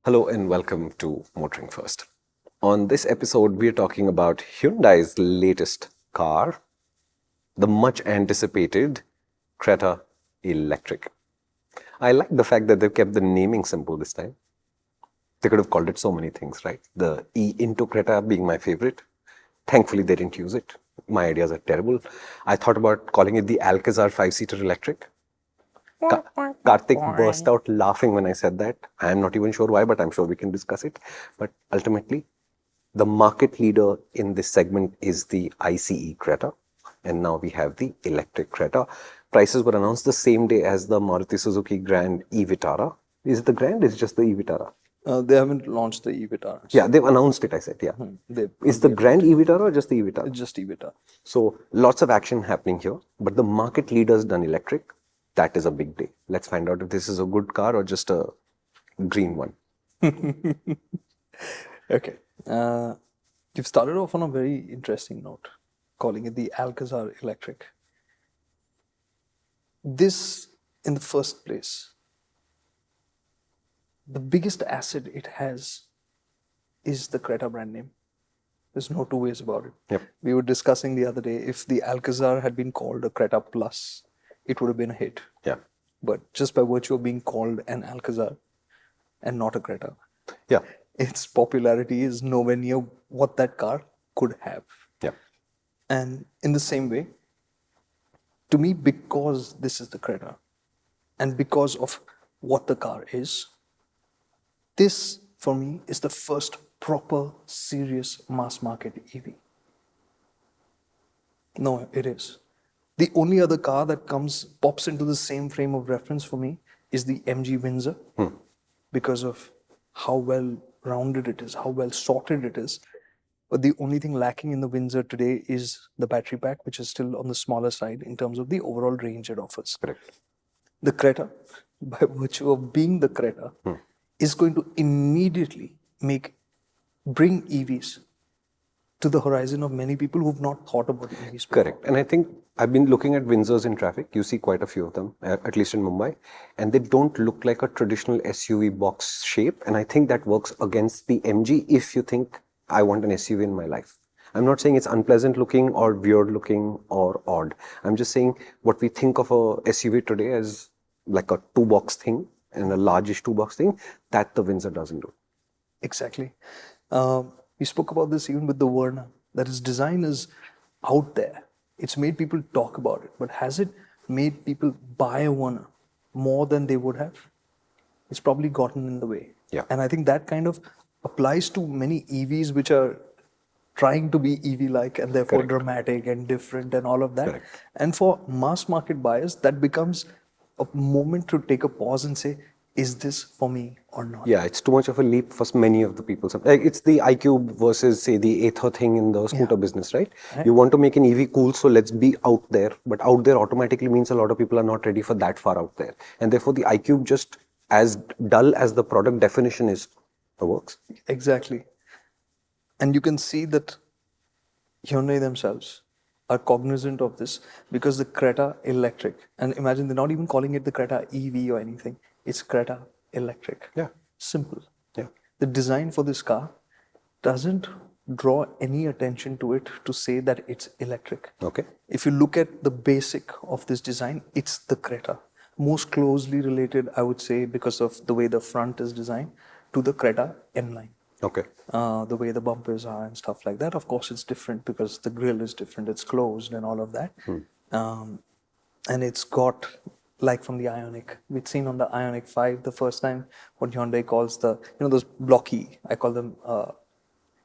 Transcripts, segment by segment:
Hello and welcome to MotorInc First. On this episode, we are talking about Hyundai's latest car, the much anticipated Creta Electric. I like the fact that they've kept the naming simple this time. They could have called it so many things, right? The E into Creta being my favorite. Thankfully, they didn't use it. My ideas are terrible. I thought about calling it the Alcazar 5-seater electric. Kartik burst out laughing when I said that. I am not even sure why, but I'm sure we can discuss it. But ultimately, the market leader in this segment is the ICE Creta. And now we have the electric Creta. Prices were announced the same day as the Maruti Suzuki Grand e-Vitara. Is it the Grand? Is it just the e-Vitara? They haven't launched the e-Vitara. Yeah, they've announced it, I said, yeah. Is the Grand e-Vitara or just the e-Vitara? It's just e-Vitara. So lots of action happening here. But the market leader's done electric. That is a big day. Let's find out if this is a good car or just a green one. Okay. You've started off on a very interesting note, calling it the Alcazar Electric. This, in the first place, the biggest asset it has is the Creta brand name. There's no two ways about it. Yep. We were discussing the other day, if the Alcazar had been called a Creta Plus, it would have been a hit. Yeah. But just by virtue of being called an Alcazar and not a Creta, Yeah. its popularity is nowhere near what that car could have. Yeah. And in the same way, to me, because this is the Creta and because of what the car is, this for me is the first proper, serious mass market EV. No, it is. The only other car that pops into the same frame of reference for me is the MG Windsor, because of how well rounded it is, how well sorted it is. But the only thing lacking in the Windsor today is the battery pack, which is still on the smaller side in terms of the overall range it offers. Correct. The Creta, by virtue of being the Creta, is going to immediately bring EVs to the horizon of many people who've not thought about EVs before. Correct. And I think I've been looking at Windsors in traffic. You see quite a few of them, at least in Mumbai. And they don't look like a traditional SUV box shape. And I think that works against the MG if you think, I want an SUV in my life. I'm not saying it's unpleasant looking or weird looking or odd. I'm just saying what we think of a SUV today as like a two-box thing and a largish two-box thing, that the Windsor doesn't do. Exactly. We spoke about this even with the Verna, that its design is out there. It's made people talk about it, but has it made people buy a Verna more than they would have? It's probably gotten in the way. Yeah. And I think that kind of applies to many EVs which are trying to be EV-like and therefore Correct. dramatic and different and all of that. Correct. And for mass market buyers, that becomes a moment to take a pause and say, is this for me or not? Yeah, it's too much of a leap for many of the people. Like it's the iQube versus, say, the Ather thing in the scooter business, right? You want to make an EV cool, so let's be out there. But out there automatically means a lot of people are not ready for that far out there. And therefore, the iQube, just as dull as the product definition is, works. Exactly. And you can see that Hyundai themselves are cognizant of this because the Creta Electric, and imagine they're not even calling it the Creta EV or anything, it's Creta Electric. Yeah. Simple. Yeah. The design for this car doesn't draw any attention to it to say that it's electric. Okay. If you look at the basic of this design, it's the Creta. Most closely related, I would say, because of the way the front is designed, to the Creta M-Line. Okay. The way the bumpers are and stuff like that. Of course, it's different because the grille is different. It's closed and all of that. And it's got, like from the Ioniq, we'd seen on the Ioniq 5 the first time, what Hyundai calls those blocky, I call them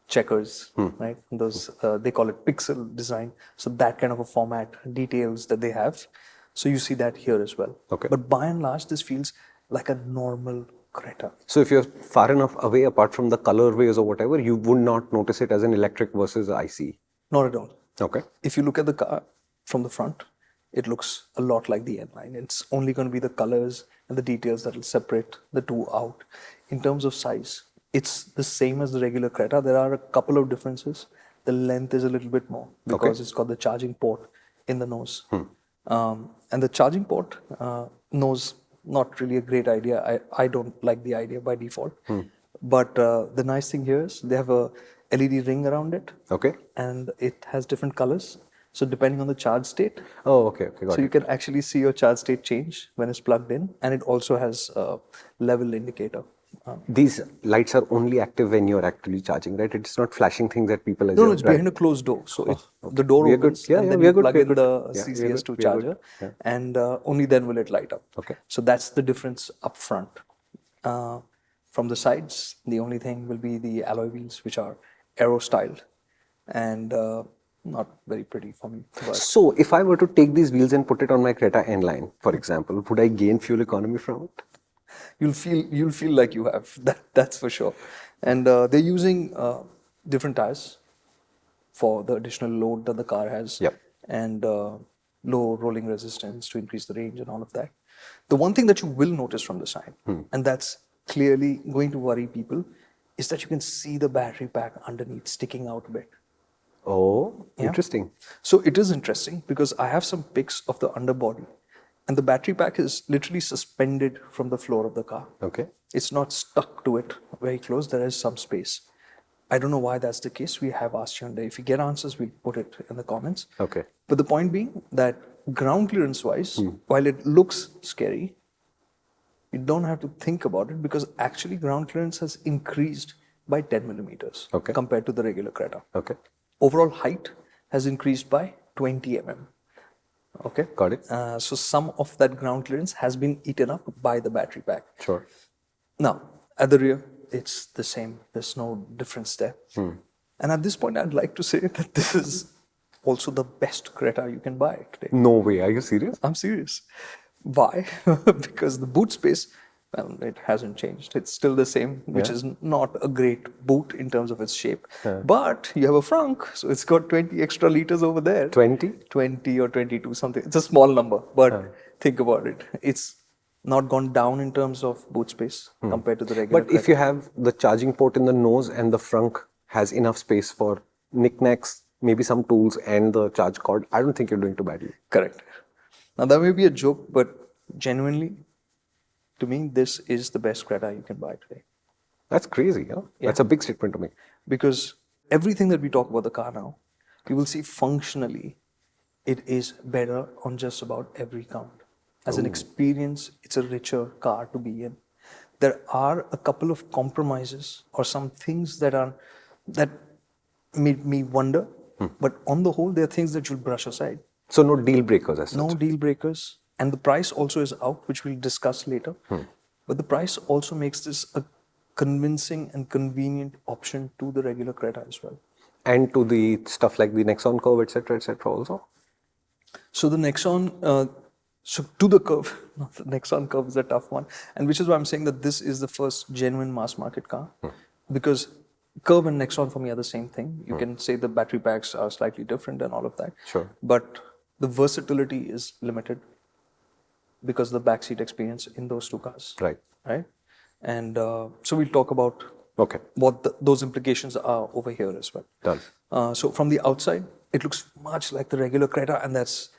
checkers, right? Those, they call it pixel design. So that kind of a format, details that they have. So you see that here as well. Okay. But by and large, this feels like a normal Creta. So if you're far enough away, apart from the colorways or whatever, you would not notice it as an electric versus IC. Not at all. Okay. If you look at the car from the front, it looks a lot like the M-Line. It's only going to be the colors and the details that will separate the two out. In terms of size, it's the same as the regular Creta. There are a couple of differences. The length is a little bit more because it's got the charging port in the nose. And the charging port nose, not really a great idea. I don't like the idea by default. But the nice thing here is they have a LED ring around it, Okay. and it has different colors. So depending on the charge state, Oh, okay. Okay. Got so you it. can actually see your charge state change when it's plugged in, and it also has a level indicator. These lights are only active when you're actually charging, right? It's not flashing things that people No, assume. no, it's behind a closed door. So the door We are good. opens, Yeah, and yeah, then we are you good. plug We are in good. the Yeah, we are CCS2 good. We are good. charger, Yeah. and only then will it light up. Okay. So that's the difference up front. From the sides, the only thing will be the alloy wheels, which are aero styled and not very pretty for me. But So, if I were to take these wheels and put it on my Creta N line, for example, would I gain fuel economy from it? you'll feel like you have that's for sure. And they're using different tires for the additional load that the car has, Yep. and low rolling resistance to increase the range and all of that. The one thing that you will notice from the side, and that's clearly going to worry people, is that you can see the battery pack underneath sticking out a bit. Oh, Yeah. interesting. So it is interesting because I have some pics of the underbody, and the battery pack is literally suspended from the floor of the car. Okay. It's not stuck to it very close. There is some space. I don't know why that's the case. We have asked Hyundai. If we get answers, we'll put it in the comments. Okay. But the point being that ground clearance wise, while it looks scary, you don't have to think about it because actually ground clearance has increased by 10 millimeters Okay. compared to the regular Creta. Okay. Overall height has increased by 20 mm. Okay. Got it. So some of that ground clearance has been eaten up by the battery pack. Sure. Now, at the rear, it's the same. There's no difference there. And at this point, I'd like to say that this is also the best Creta you can buy today. No way. Are you serious? I'm serious. Why? Because the boot space, well, it hasn't changed. It's still the same, which is not a great boot in terms of its shape. But you have a frunk, so it's got 20 extra liters over there. 20? 20 or 22, something. It's a small number, but think about it. It's not gone down in terms of boot space compared to the regular. But if you have the charging port in the nose and the frunk has enough space for knickknacks, maybe some tools and the charge cord, I don't think you're doing too badly. Correct. Now that may be a joke, but genuinely, to me, this is the best Creta you can buy today. That's crazy, huh? That's a big statement to make. Because everything that we talk about the car now, you will see functionally, it is better on just about every count. As an experience, it's a richer car to be in. There are a couple of compromises or some things that made me wonder, but on the whole, there are things that you'll brush aside. So no deal breakers as such. No deal breakers. And the price also is out, which we'll discuss later. But the price also makes this a convincing and convenient option to the regular Creta as well. And to the stuff like the Nexon curve, etc. also? So the Nexon, so to the curve, the Nexon curve is a tough one. And which is why I'm saying that this is the first genuine mass market car. Because curve and Nexon for me are the same thing. You can say the battery packs are slightly different and all of that. Sure. But the versatility is limited because of the backseat experience in those two cars. Right. Right? And so we'll talk about what those implications are over here as well. Done. So from the outside, it looks much like the regular Creta, and that's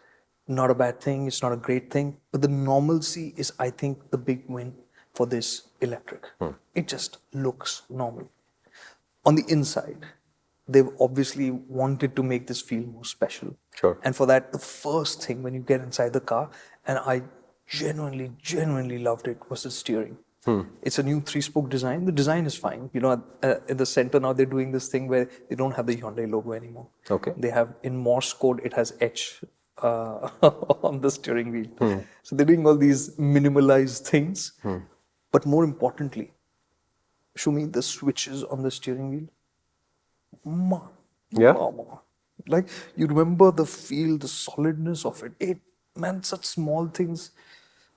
not a bad thing. It's not a great thing. But the normalcy is, I think, the big win for this electric. It just looks normal. On the inside, they've obviously wanted to make this feel more special. Sure. And for that, the first thing when you get inside the car, and I genuinely loved it, was the steering. It's a new 3-spoke design. The design is fine. You know, in the center now, they're doing this thing where they don't have the Hyundai logo anymore. Okay. They have, in Morse code, it has H on the steering wheel. So they're doing all these minimalized things. But more importantly, show me the switches on the steering wheel. Like, you remember the feel, the solidness of it. Such small things,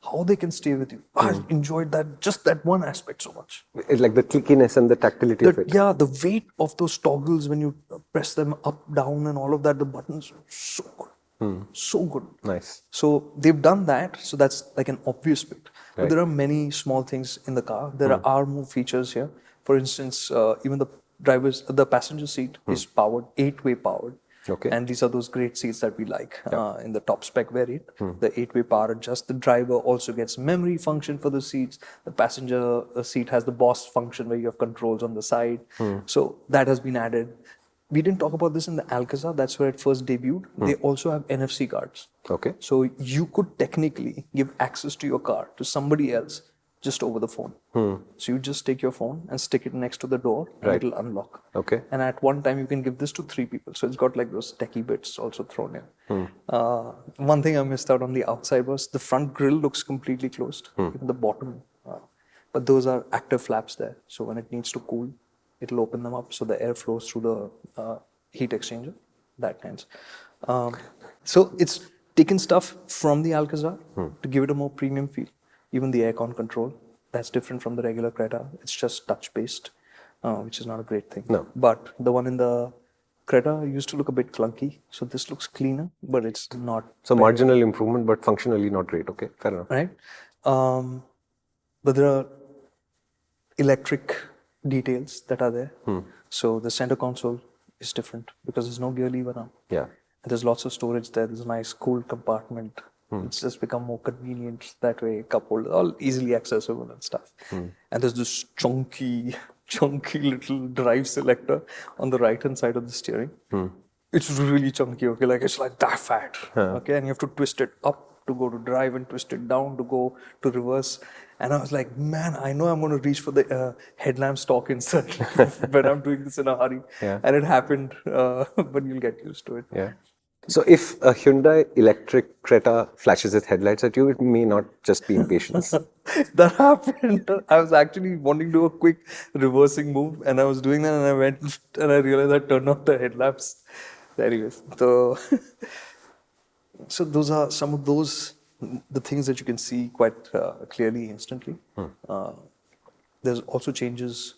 how they can stay with you. I enjoyed that, just that one aspect so much. It's like the clickiness and the tactility of it. Yeah, the weight of those toggles when you press them up, down and all of that, the buttons, so good. So good. Nice. So they've done that, so that's like an obvious bit. But there are many small things in the car. There are more features here. For instance, even the passenger seat is powered, 8-way powered. Okay. And these are those great seats that we like in the top spec variant. The 8-way power adjust. The driver also gets memory function for the seats. The passenger seat has the boss function where you have controls on the side. So that has been added. We didn't talk about this in the Alcazar. That's where it first debuted. They also have NFC cards. Okay. So you could technically give access to your car to somebody else just over the phone. So you just take your phone and stick it next to the door and Right. it'll unlock. Okay. And at one time you can give this to 3 people. So it's got like those techie bits also thrown in. One thing I missed out on the outside was the front grille looks completely closed. Even the bottom. But those are active flaps there. So when it needs to cool, it'll open them up so the air flows through the heat exchanger. That kinds. So it's taken stuff from the Alcazar to give it a more premium feel. Even the aircon control, that's different from the regular Creta. It's just touch-based, which is not a great thing. No. But the one in the Creta used to look a bit clunky. So this looks cleaner, but it's not. So marginal improvement, but functionally not great. Okay, fair enough. Right? But there are electric details that are there. So the center console is different because there's no gear lever now. Yeah. And there's lots of storage there. There's a nice cooled compartment. It's just become more convenient that way. Cup holder, all easily accessible and stuff. And there's this chunky little drive selector on the right hand side of the steering. It's really chunky. Okay, like it's like that fat. Okay, and you have to twist it up to go to drive and twist it down to go to reverse. And I was like, man, I know I'm going to reach for the headlamp stock insert when I'm doing this in a hurry. Yeah. And it happened, but you'll get used to it. Yeah. So if a Hyundai electric Creta flashes its headlights at you, it may not just be impatience. That happened. I was actually wanting to do a quick reversing move, and I was doing that, and I went and I realized I turned off the headlamps. Anyways, so those are some of the things that you can see quite clearly instantly. There's also changes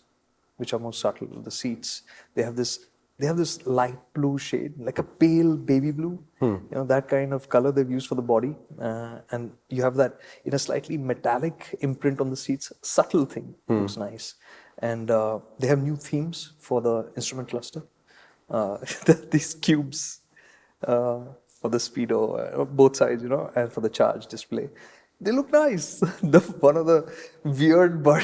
which are more subtle. The seats, they have this light blue shade, like a pale baby blue. You know, that kind of color they've used for the body. And you have that in a slightly metallic imprint on the seats. Subtle thing. Looks nice. And they have new themes for the instrument cluster. These cubes for the speedo, both sides, you know, and for the charge display. They look nice. One of the weird but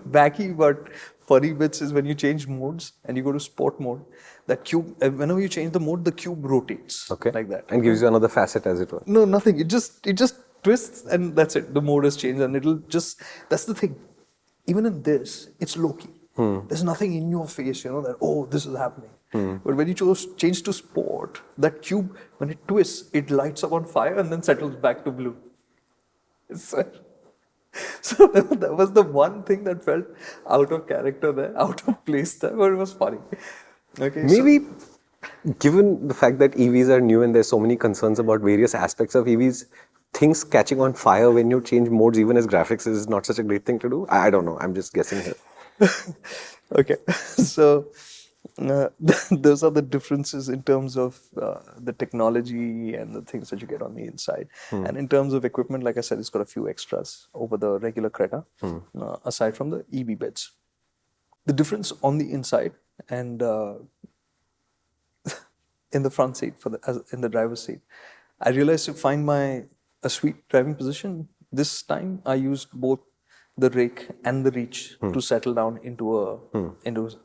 wacky but funny bits is when you change modes and you go to sport mode, that cube, whenever you change the mode, the cube rotates like that. And gives you another facet, as it were. No, nothing. It just twists and that's it. The mode has changed and it'll just, that's the thing. Even in this, it's low-key. There's nothing in your face, you know, that, oh, this is happening. But when you change to sport, that cube, when it twists, it lights up on fire and then settles back to blue. So that was the one thing that felt out of character there, out of place there, but it was funny. Okay, Maybe, given the fact that EVs are new and there's so many concerns about various aspects of EVs, things catching on fire when you change modes, even as graphics, is not such a great thing to do. I don't know. I'm just guessing here. Okay, so those are the differences in terms of the technology and the things that you get on the inside. And in terms of equipment, like I said, it's got a few extras over the regular Creta, aside from the EV beds. The difference on the inside and in the front seat, in the driver's seat, I realized to find a sweet driving position, this time I used both the rake and the reach to settle down into a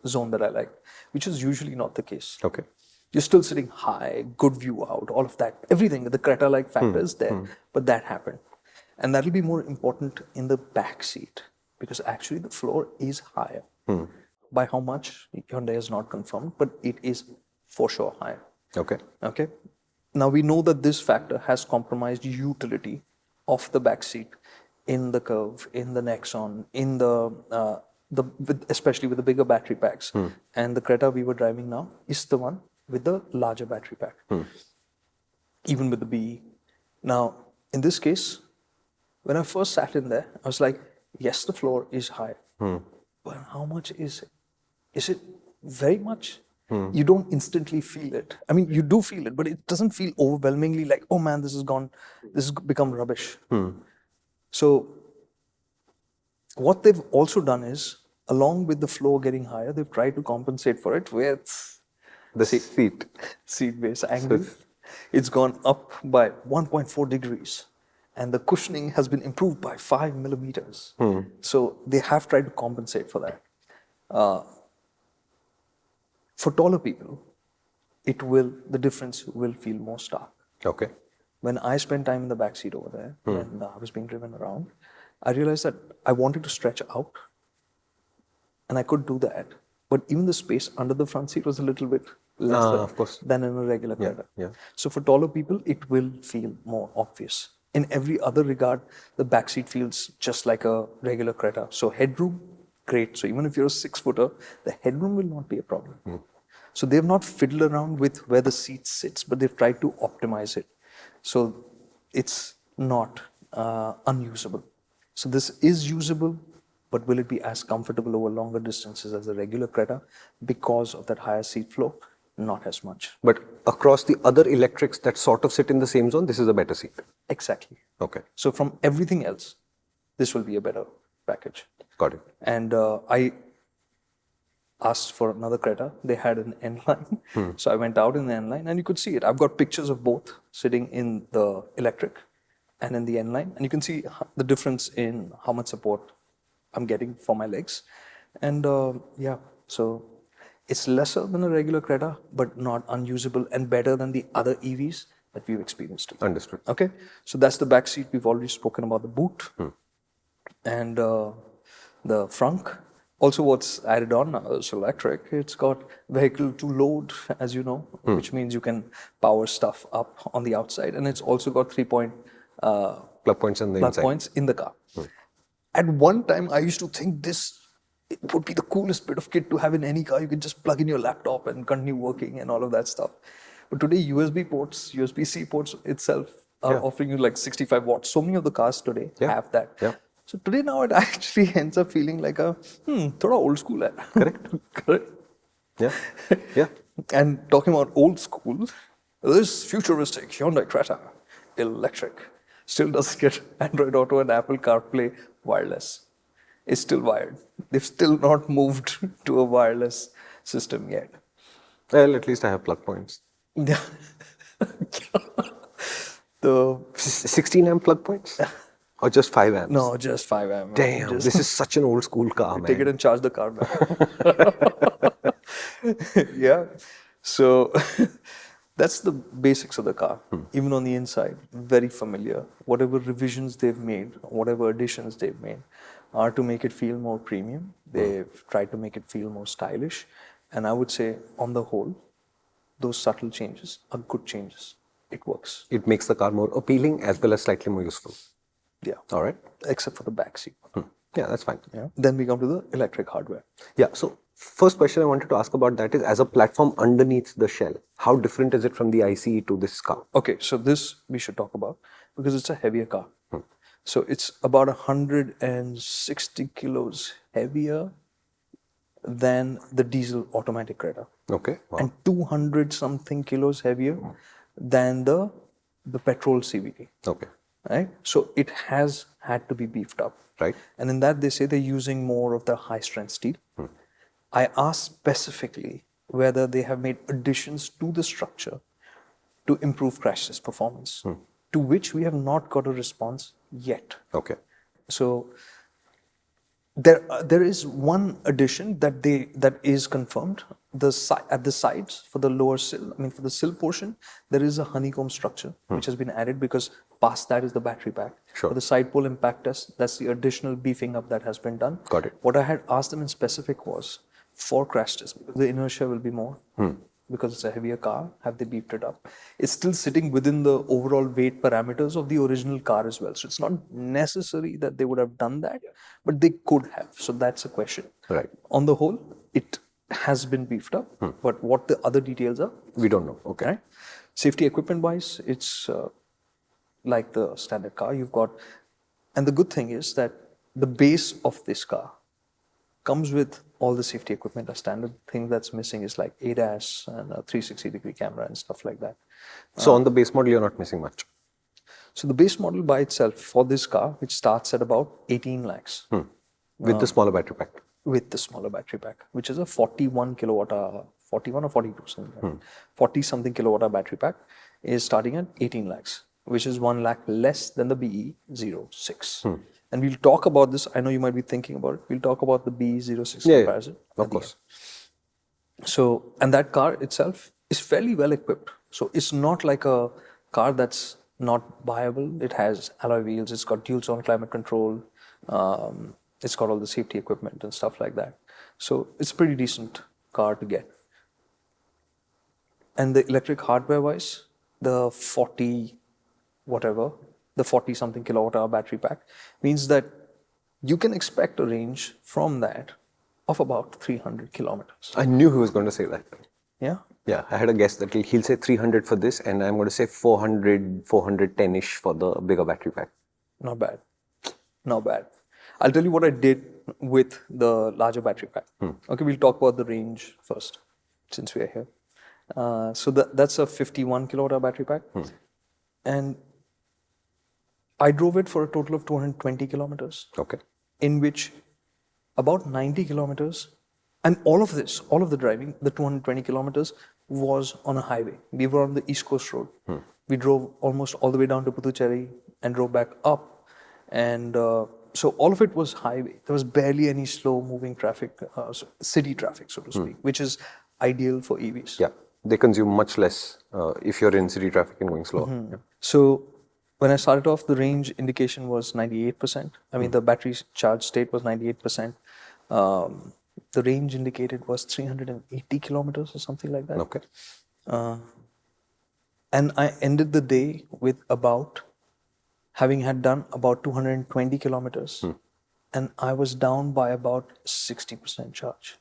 zone that I like, which is usually not the case. Okay. You're still sitting high, good view out, all of that, everything, the Creta-like factor is there, but that happened. And that'll be more important in the back seat because actually the floor is higher. By how much, Hyundai has not confirmed, but it is for sure higher. Okay. Okay. Now we know that this factor has compromised utility of the back seat in the Curve, in the Nexon, in especially with the bigger battery packs. And the Creta we were driving now is the one with the larger battery pack, even with the BE. Now, in this case, when I first sat in there, I was like, yes, the floor is high, but how much is it? Is it very much? You don't instantly feel it. I mean, you do feel it, but it doesn't feel overwhelmingly like, oh man, this has become rubbish. So what they've also done is, along with the floor getting higher, they've tried to compensate for it with The seat. seat base angle. It's gone up by 1.4 degrees, and the cushioning has been improved by 5 millimeters. So they have tried to compensate for that. For taller people, the difference will feel more stark. Okay. When I spent time in the back seat over there, when I was being driven around, I realized that I wanted to stretch out, and I could do that. But even the space under the front seat was a little bit lesser Of course. than in a regular Creta. Yeah. So for taller people, it will feel more obvious. In every other regard, the back seat feels just like a regular Creta. So headroom, great. So even if you're a 6-footer, the headroom will not be a problem. So they've not fiddled around with where the seat sits, but they've tried to optimize it. So it's not unusable. So this is usable, but will it be as comfortable over longer distances as a regular Creta because of that higher seat flow? Not as much. But across the other electrics that sort of sit in the same zone, this is a better seat. Exactly. Okay. So from everything else, this will be a better package. Got it. And I asked for another Creta. They had an N line. So I went out in the N line and you could see it. I've got pictures of both sitting in the electric and in the N line. And you can see the difference in how much support I'm getting for my legs. And yeah, so it's lesser than a regular Creta, but not unusable and better than the other EVs that we've experienced. Understood. Okay, so that's the back seat. We've already spoken about the boot and the frunk. Also, what's added on now is electric. It's got vehicle to load, as you know, which means you can power stuff up on the outside, and it's also got 3-point Plug points on the plug inside. points in the car. At one time, I used to think it would be the coolest bit of kit to have in any car. You can just plug in your laptop and continue working and all of that stuff. But today, USB-C ports itself are offering you like 65 watts. So many of the cars today have that. Yeah. So today now it actually ends up feeling like a thoda old school hai. Correct. Correct. Yeah. Yeah. And talking about old school, this futuristic Hyundai Creta Electric still doesn't get Android Auto and Apple CarPlay wireless. It's still wired. They've still not moved to a wireless system yet. Well, at least I have plug points. Yeah. The 16 amp plug points? Or just 5 amps? no, just 5 amp. Damn, this is such an old school car, man. Take it and charge the car back. Yeah. So that's the basics of the car. Even on the inside, very familiar. Whatever revisions they've made, whatever additions they've made, are to make it feel more premium. They've tried to make it feel more stylish. And I would say, on the whole, those subtle changes are good changes. It works. It makes the car more appealing as well as slightly more useful. Yeah. All right. Except for the back seat. Yeah, that's fine. Yeah. Then we come to the electric hardware. Yeah. So first question I wanted to ask about that is, as a platform underneath the shell, how different is it from the ICE to this car? Okay, so this we should talk about because it's a heavier car. So it's about 160 kilos heavier than the diesel automatic Creta. Okay. Wow. And 200 something kilos heavier than the petrol CVT. Okay. Right? So it has had to be beefed up. Right. And in that, they say they're using more of the high strength steel. I asked specifically whether they have made additions to the structure to improve crash test performance, to which we have not got a response yet. Okay. So there is one addition that is confirmed. At the sides for the lower sill, for the sill portion, there is a honeycomb structure which has been added because past that is the battery pack. Sure. For the side pole impact test, that's the additional beefing up that has been done. Got it. What I had asked them in specific was for crash test, because the inertia will be more. Because it's a heavier car, have they beefed it up? It's still sitting within the overall weight parameters of the original car as well. So it's not necessary that they would have done that, but they could have. So that's a question. Right. On the whole, it has been beefed up, but what the other details are, We don't know. Okay. right? Safety equipment wise, it's like the standard car. You've got, and the good thing is that the base of this car comes with all the safety equipment. A standard thing that's missing is like ADAS and a 360-degree camera and stuff like that. So on the base model, you're not missing much. So the base model by itself for this car, which starts at about 18 lakhs With the smaller battery pack. with the smaller battery pack, which is a 41 kilowatt hour 41 or 42 something like that. 40 something kilowatt hour battery pack is starting at 18 lakhs, which is 1 lakh less than the BE06. And we'll talk about this. I know you might be thinking about it. We'll talk about the BE06 comparison. Of course. So, and that car itself is fairly well equipped. So it's not like a car that's not viable. It has alloy wheels. It's got dual zone climate control. It's got all the safety equipment and stuff like that. So it's a pretty decent car to get. And the electric hardware wise, the 40 something kilowatt hour battery pack means that you can expect a range from that of about 300 kilometers. I knew he was going to say that. Yeah. Yeah, I had a guess that he'll say 300 for this, and I'm going to say 400, 410-ish for the bigger battery pack. Not bad. Not bad. I'll tell you what I did with the larger battery pack. Okay, we'll talk about the range first, since we are here. So that's a 51 kilowatt hour battery pack. And I drove it for a total of 220 kilometers. Okay. In which about 90 kilometers, and all of the driving, the 220 kilometers was on a highway. We were on the East Coast Road. We drove almost all the way down to Puducherry and drove back up. And so all of it was highway. There was barely any slow moving traffic, city traffic, so to speak, which is ideal for EVs. Yeah, they consume much less if you're in city traffic and going slower. Yeah. So when I started off, the range indication was 98%. I mean, the battery charge state was 98%. The range indicated was 380 kilometers or something like that. Okay. And I ended the day with having had done about 220 kilometers. And I was down by about 60% charge.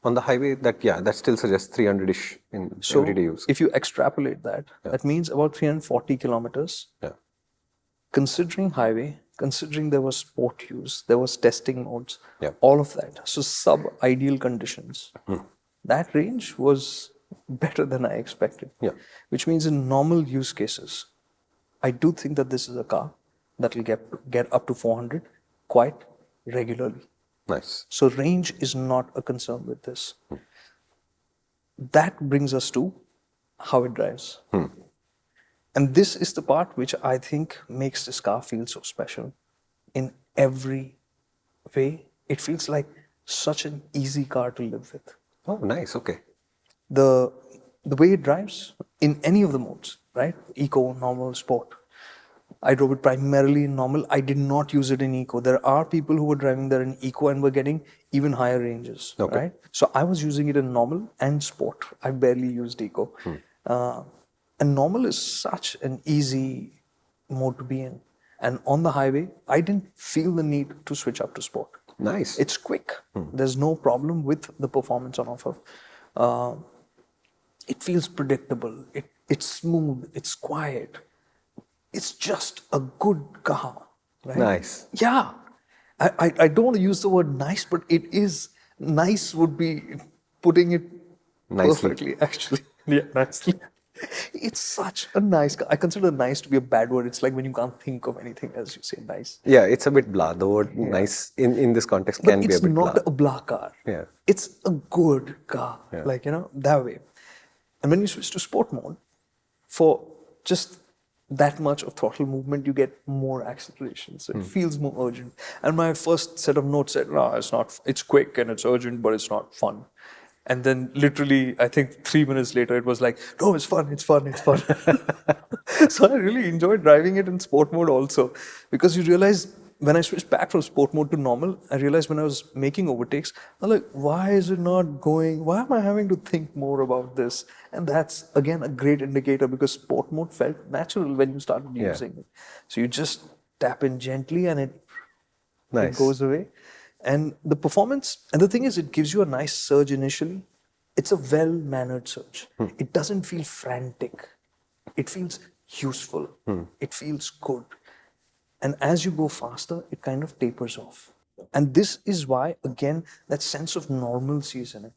On the highway, that still suggests 300-ish in everyday use. If you extrapolate that, that means about 340 kilometers. Yeah. Considering highway, considering there was sport use, there was testing modes, all of that. So sub-ideal conditions. That range was better than I expected. Yeah. Which means in normal use cases, I do think that this is a car that will get up to 400 quite regularly. Nice. So range is not a concern with this. That brings us to how it drives. And this is the part which I think makes this car feel so special. In every way, it feels like such an easy car to live with. Oh, nice. Okay. The way it drives in any of the modes, right? Eco, normal, sport. I drove it primarily in normal. I did not use it in eco. There are people who were driving there in eco and were getting even higher ranges, right? So I was using it in normal and sport. I barely used eco. And normal is such an easy mode to be in. And on the highway, I didn't feel the need to switch up to sport. Nice. It's quick. There's no problem with the performance on offer. It feels predictable. It's smooth. It's quiet. It's just a good car. Right? Nice. Yeah. I don't want to use the word nice, but it is nice would be putting it perfectly, actually. Yeah, nicely. It's such a nice car. I consider nice to be a bad word. It's like when you can't think of anything else, you say nice. Yeah, it's a bit blah. The word nice in this context can be a bit blah. It's not a blah car. Yeah. It's a good car. Yeah. Like, that way. And when you switch to sport mode, for just that much of throttle movement, you get more acceleration. So it feels more urgent. And my first set of notes said, no, it's quick and it's urgent, but it's not fun. And then literally, I think 3 minutes later, it was like, no, it's fun. So I really enjoyed driving it in sport mode also. Because you realize, when I switched back from sport mode to normal, I realized when I was making overtakes, I'm like, why is it not going? Why am I having to think more about this? And that's, again, a great indicator because sport mode felt natural when you started using it. So you just tap in gently and it goes away. And the performance, and the thing is, it gives you a nice surge initially. It's a well-mannered surge. It doesn't feel frantic. It feels useful. It feels good. And as you go faster, it kind of tapers off. And this is why, again, that sense of normalcy is in it.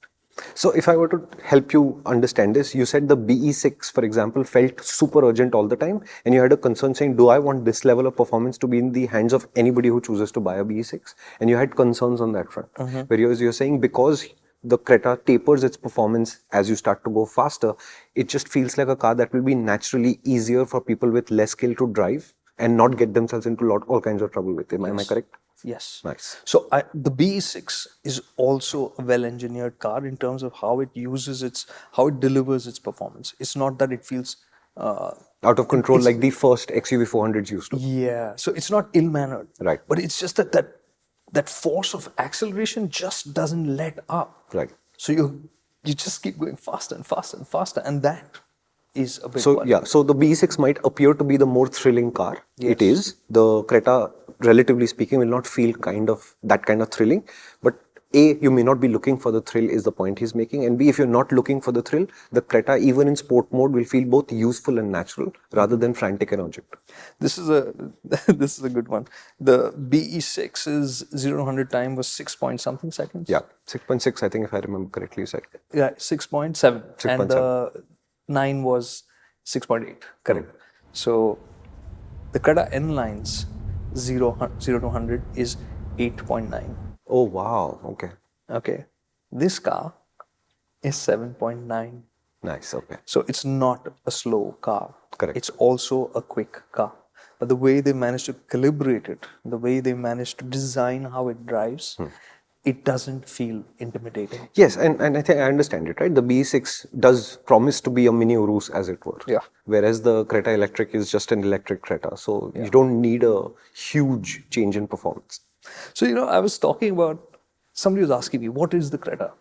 So if I were to help you understand this, you said the BE6, for example, felt super urgent all the time. And you had a concern saying, do I want this level of performance to be in the hands of anybody who chooses to buy a BE6? And you had concerns on that front. Whereas you're saying because the Creta tapers its performance as you start to go faster, it just feels like a car that will be naturally easier for people with less skill to drive and not get themselves into all kinds of trouble with it. Am I correct? Yes. Nice. So the BE6 is also a well-engineered car in terms of how it how it delivers its performance. It's not that it feels out of control like the first XUV 400s used to. Yeah. So it's not ill-mannered. Right. But it's just that force of acceleration just doesn't let up. Right. So you just keep going faster and faster and faster, and that is a big So worry. yeah, so the BE6 might appear to be the more thrilling car. Yes. It is. The Creta, relatively speaking, will not feel that kind of thrilling. But A, you may not be looking for the thrill is the point he's making. And B, if you're not looking for the thrill, the Creta, even in sport mode, will feel both useful and natural rather than frantic and urgent. This is a good one. The BE6's 0 to 100 time was 6 point something seconds. Yeah, 6.6, I think, if I remember correctly, you said. Yeah, 6.7. And the 9 was 6.8. Correct. So the Creta N line's 0 to 100 is 8.9. Oh, wow. Okay. Okay. This car is 7.9. Nice. Okay. So it's not a slow car. Correct. It's also a quick car. But the way they managed to calibrate it, the way they managed to design how it drives, it doesn't feel intimidating. Yes, and I think I understand it, right? The BE6 does promise to be a mini Urus, as it were. Yeah. Whereas the Creta Electric is just an electric Creta. So you don't need a huge change in performance. So, I was talking about, somebody was asking me, what is the Creta?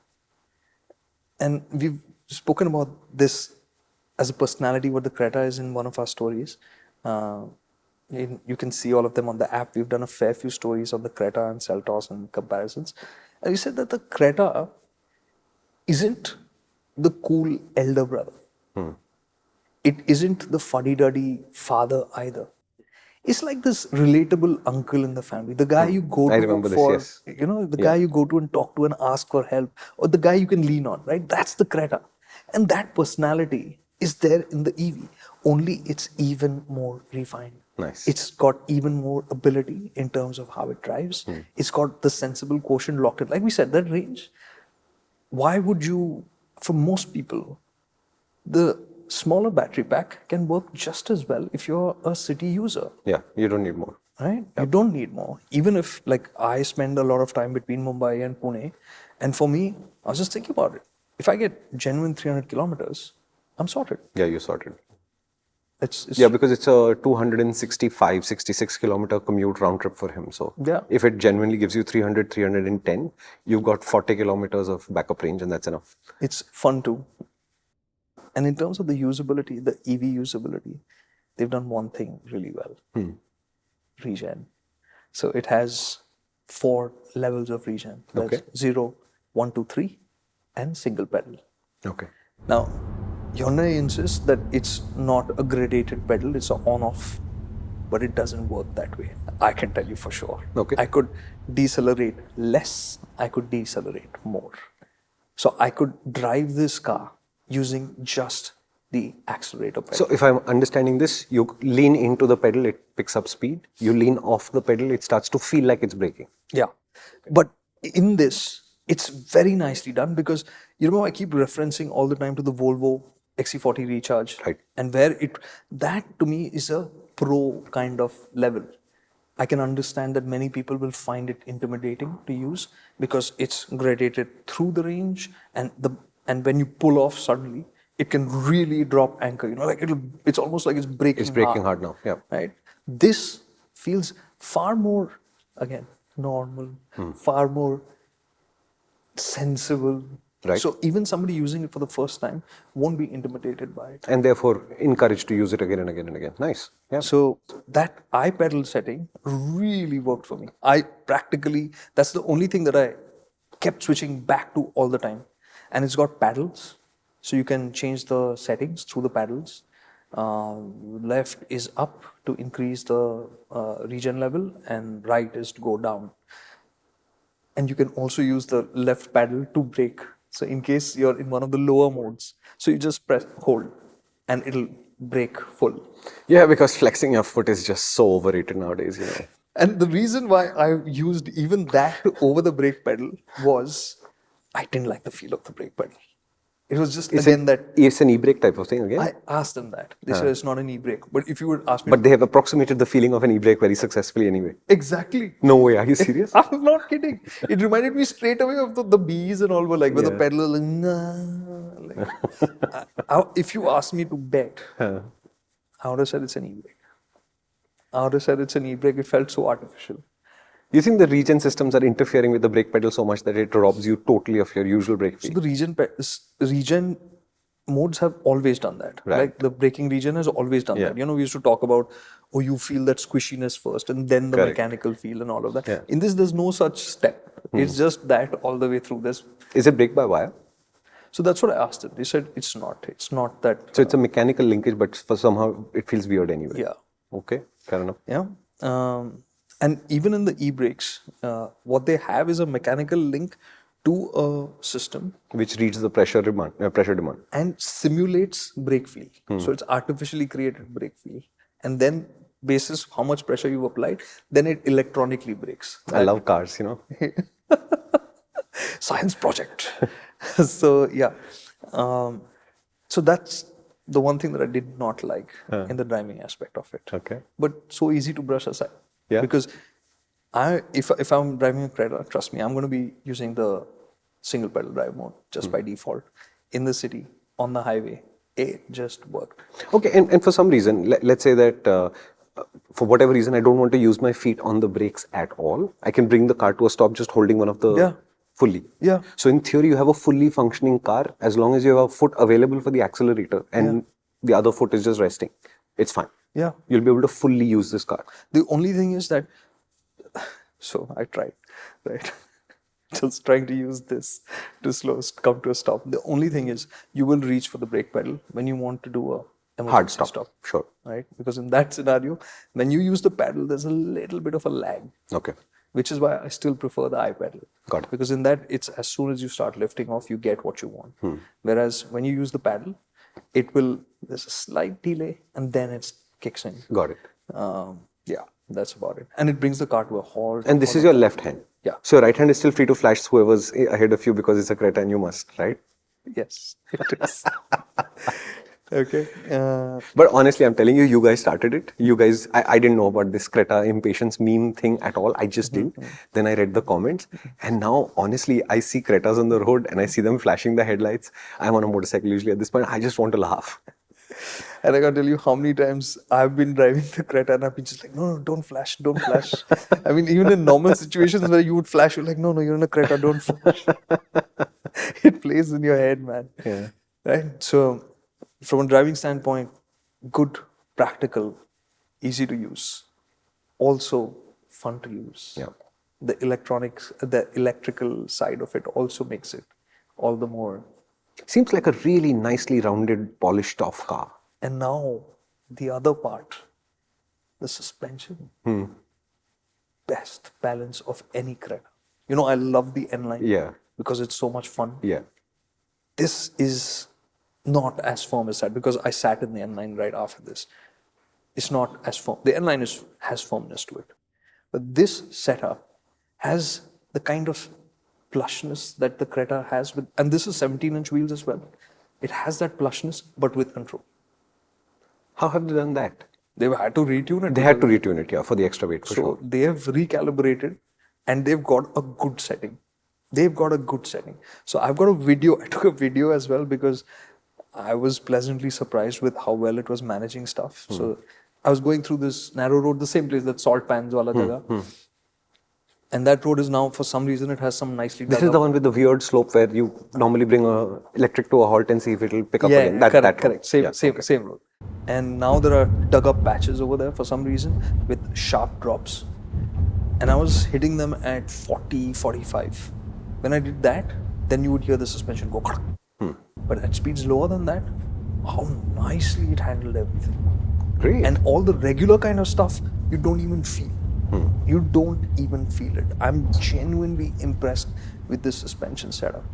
And we've spoken about this as a personality, what the Creta is in one of our stories. You can see all of them on the app. We've done a fair few stories on the Creta and Seltos and comparisons. And we said that the Creta isn't the cool elder brother. It isn't the fuddy-duddy father either. It's like this relatable uncle in the family, the guy you go to guy you go to and talk to and ask for help, or the guy you can lean on, right? That's the Creta. And that personality is there in the EV, only it's even more refined. Nice. It's got even more ability in terms of how it drives. It's got the sensible quotient locked in. Like we said, that range, why would you, for most people, the smaller battery pack can work just as well if you're a city user. Yeah, you don't need more. Right? You don't need more. Even if, like, I spend a lot of time between Mumbai and Pune, and for me, I was just thinking about it. If I get genuine 300 kilometers, I'm sorted. Yeah, you're sorted. It's because it's a 265, 66 kilometer commute round trip for him. So if it genuinely gives you 300, 310, you've got 40 kilometers of backup range, and that's enough. It's fun too. And in terms of the usability, the EV usability, they've done one thing really well. Regen. So it has 4 levels of regen. That's 0, 1, 2, 3, and single pedal. Okay. Now, Hyundai insists that it's not a gradated pedal, it's an on-off, but it doesn't work that way. I can tell you for sure. Okay. I could decelerate less, I could decelerate more. So I could drive this car using just the accelerator pedal. So if I'm understanding this, you lean into the pedal, it picks up speed. You lean off the pedal, it starts to feel like it's braking. Yeah. But in this, it's very nicely done because, I keep referencing all the time to the Volvo XC40 Recharge. Right. And that to me is a pro kind of level. I can understand that many people will find it intimidating to use because it's gradated through the range and when you pull off suddenly, it can really drop anchor. It's almost like it's braking hard. It's braking hard now, yeah. Right? This feels far more, again, normal, far more sensible. Right. So even somebody using it for the first time won't be intimidated by it. And therefore encouraged to use it again and again and again. Nice. Yeah. So that iPedal setting really worked for me. That's the only thing that I kept switching back to all the time. And it's got paddles, so you can change the settings through the paddles. Left is up to increase the regen level, and right is to go down. And you can also use the left paddle to brake. So in case you're in one of the lower modes, so you just press hold, and it'll brake full. Yeah, because flexing your foot is just so overrated nowadays, And the reason why I used even that over the brake pedal was I didn't like the feel of the brake pedal. It was just It's again that it's an e-brake type of thing again. I asked them that. They said it's not an e-brake. But if you would ask me, But they have approximated the feeling of an e-brake very successfully anyway. exactly. No way, are you serious? I'm not kidding. It reminded me straight away of the bees and all were like, where the pedal is like, nah. If you ask me to bet, I would have said it's an e-brake. I would have said it's an e-brake. It felt so artificial. You think the regen systems are interfering with the brake pedal so much that it robs you totally of your usual brake So feel? the regen modes have always done that. Right. Like the braking regen has always done that. You know, we used to talk about, oh, you feel that squishiness first and then the Correct. mechanical feel and all of that. Yeah. In this, there's no such step. It's just that all the way through this. Is it brake by wire? So that's what I asked them. They said it's not. It's not that. So it's a mechanical linkage, but for somehow it feels weird anyway. Yeah. Okay, fair enough. Yeah. And even in the e-brakes, what they have is a mechanical link to a system Which reads the pressure demand. and simulates brake feel. So it's artificially created brake feel. And then basis how much pressure you've applied, then it electronically brakes. I love cars, you know. Science project. So yeah. So that's the one thing that I did not like in the driving aspect of it. Okay. But so easy to brush aside. Yeah. Because if I'm driving a Creta, trust me, I'm going to be using the single pedal drive mode just by default. In the city, on the highway, it just worked. Okay, and for some reason, let's say that for whatever reason, I don't want to use my feet on the brakes at all. I can bring the car to a stop just holding one of the fully. Yeah. So in theory, you have a fully functioning car as long as you have a foot available for the accelerator and the other foot is just resting. It's fine. Yeah. You'll be able to fully use this car. The only thing is that, so I tried, right? Just trying to use this to come to a stop. The only thing is you will reach for the brake pedal when you want to do a Hard emergency stop. Sure. right? Because in that scenario, when you use the paddle, there's a little bit of a lag, Okay. which is why I still prefer the iPaddle. Got it. Because in that, it's as soon as you start lifting off, you get what you want. Whereas when you use the paddle, there's a slight delay and then it kicks in. Got it. Yeah, that's about it. And it brings the car to a halt. And this is your left hand. Yeah. So your right hand is still free to flash whoever's ahead of you because it's a Creta and you must, right? Yes, it is. Okay. But honestly, I'm telling you, you guys started it. You guys, I didn't know about this Creta impatience meme thing at all. I just did. Then I read the comments. And now, honestly, I see Cretas on the road and I see them flashing the headlights. I'm on a motorcycle usually at this point. I just want to laugh. And I can't tell you how many times I've been driving the Creta and I've been just like, no, don't flash, don't flash. I mean, even in normal situations where you would flash, you're like, no, you're in a Creta, don't flash. It plays in your head, man. Yeah. Right? So, from a driving standpoint, good, practical, easy to use. Also, fun to use. Yeah. The electrical side of it also makes it all the more. Seems like a really nicely rounded, polished off car. And now, the other part, the suspension. Best balance of any Creta. You know, I love the N line. Yeah. Because it's so much fun. Yeah. This is not as firm as that because I sat in the N line right after this. It's not as firm. The N line has firmness to it. But this setup has the kind of plushness that the Creta has, and this is 17-inch wheels as well. It has that plushness, but with control. How have they done that? They've had to retune it. They had to retune it, yeah, for the extra weight, for sure. So they have recalibrated and they've got a good setting. So I've got a video. I took a video as well because I was pleasantly surprised with how well it was managing stuff. So I was going through this narrow road, the same place, that salt pans wala jagah. And that road is now, for some reason, it has some nicely This dug is up. the one with the weird slope where you normally bring a electric to a halt and see if it'll pick up Yeah, again. correct. Same road. And now there are dug up patches over there for some reason with sharp drops. And I was hitting them at 40, 45. When I did that, then you would hear the suspension go. But at speeds lower than that, how nicely it handled everything. Great. And all the regular kind of stuff, you don't even feel. You don't even feel it. I'm genuinely impressed with this suspension setup.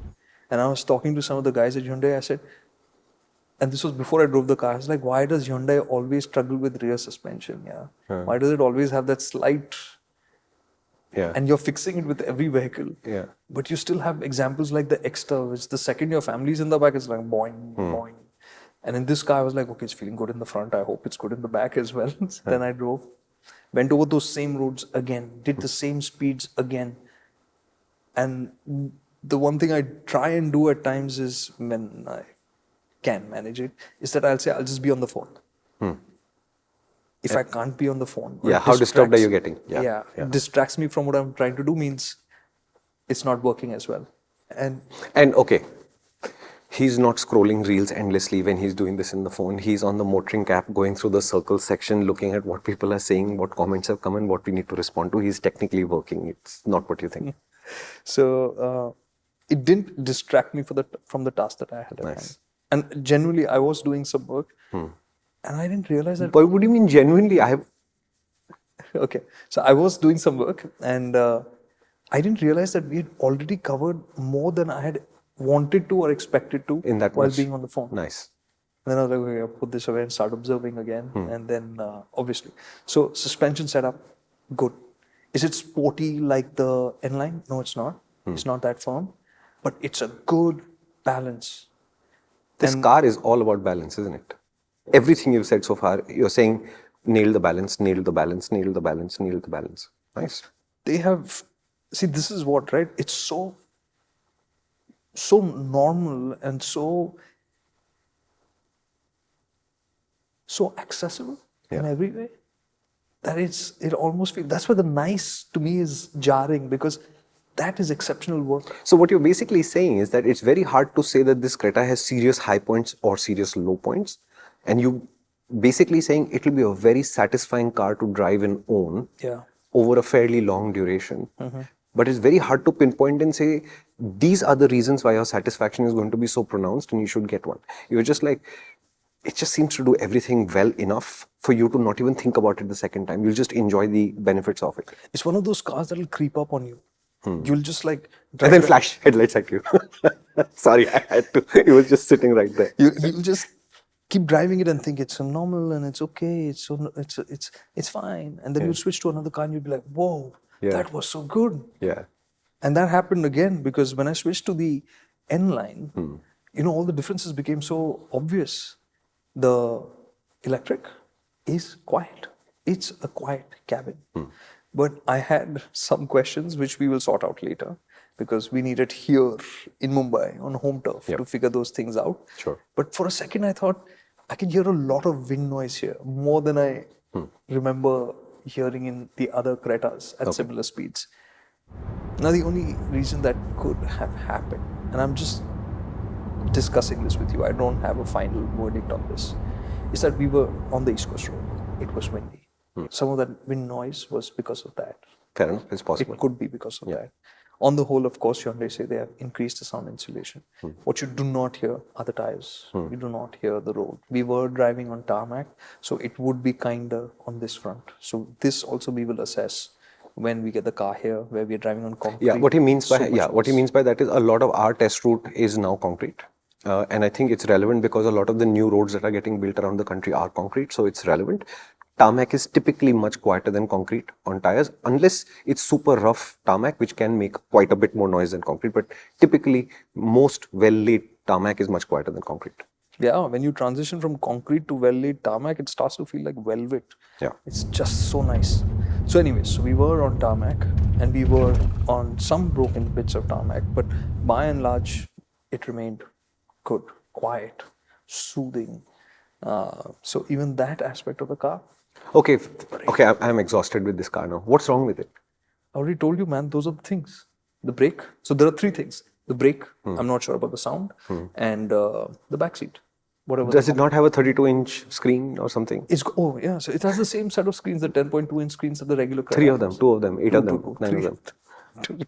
And I was talking to some of the guys at Hyundai, I said, and this was before I drove the car, I was like, why does Hyundai always struggle with rear suspension? Why does it always have that slight Yeah. And you're fixing it with every vehicle. Yeah. But you still have examples like the Exter, which the second your family's in the back, it's like boing, boing. And in this car, I was like, okay, it's feeling good in the front. I hope it's good in the back as well. Then I drove, went over those same roads again, did the same speeds again. And the one thing I try and do at times is, when I can manage it, is that I'll say, I'll just be on the phone. If I can't be on the phone. or Yeah, it how disturbed are you distracts- getting? Yeah. It distracts me from what I'm trying to do, means it's not working as well. And And okay, he's not scrolling reels endlessly when he's doing this in the phone. He's on the MotorInc app, going through the circle section, looking at what people are saying, what comments have come in, what we need to respond to. He's technically working. It's not what you think. so it didn't distract me from the task that I had at hand. Nice. And genuinely, I was doing some work, and I didn't realize that. But what do you mean genuinely? Okay, so I was doing some work, and I didn't realize that we had already covered more than I had wanted to or expected to In that while much? being on the phone. Nice. And then I was like, okay, I'll put this away and start observing again. And then, obviously. So, suspension setup, good. Is it sporty like the N-Line? No, it's not. It's not that firm. But it's a good balance. This car is all about balance, isn't it? Everything you've said so far, you're saying nail the balance, nail the balance, nail the balance, nail the balance. Nice. They have, see, this is what, right? It's so normal and so accessible in every way that it almost feels, that's why the nice to me is jarring, because that is exceptional work. So what you're basically saying is that it's very hard to say that this Creta has serious high points or serious low points. And you basically saying it will be a very satisfying car to drive and own over a fairly long duration. But it's very hard to pinpoint and say, these are the reasons why your satisfaction is going to be so pronounced and you should get one. You're just like, it just seems to do everything well enough for you to not even think about it the second time. You'll just enjoy the benefits of it. It's one of those cars that'll creep up on you. You'll just like... And then flash headlights at you. Sorry, I had to. It was just sitting right there. You'll just keep driving it and think it's normal and it's okay, it's fine. And then you'll switch to another car and you'll be like, whoa, that was so good. Yeah. And that happened again, because when I switched to the N-Line, all the differences became so obvious. The electric is quiet. It's a quiet cabin. But I had some questions which we will sort out later, because we needed here in Mumbai on home turf to figure those things out. Sure. But for a second, I thought I can hear a lot of wind noise here, more than I remember hearing in the other Cretas at similar speeds. Now, the only reason that could have happened, and I'm just discussing this with you, I don't have a final verdict on this, is that we were on the East Coast Road. It was windy. Some of that wind noise was because of that. Fair enough, it's possible. It could be because of that. On the whole, of course, Hyundai say they have increased the sound insulation. What you do not hear are the tires. You do not hear the road. We were driving on tarmac, so it would be kinder on this front. So this also we will assess when we get the car here, where we are driving on concrete. Yeah, what he means by that is a lot of our test route is now concrete. And I think it's relevant because a lot of the new roads that are getting built around the country are concrete, so it's relevant. Tarmac is typically much quieter than concrete on tires, unless it's super rough tarmac, which can make quite a bit more noise than concrete. But typically, most well-laid tarmac is much quieter than concrete. Yeah, when you transition from concrete to well-laid tarmac, it starts to feel like velvet. Yeah. It's just so nice. So anyways, so we were on tarmac, and we were on some broken bits of tarmac, but by and large, it remained good, quiet, soothing. So even that aspect of the car. Okay, I'm exhausted with this car now. What's wrong with it? I already told you, man, those are the things. The brake. So there are three things. The brake, I'm not sure about the sound, and the back seat. Whatever. Does it not have a 32-inch screen or something? Oh, yeah. So it has the same set of screens, the 10.2-inch screens that the regular car 3 of them, 2 of them, 8 of them, 9 of them.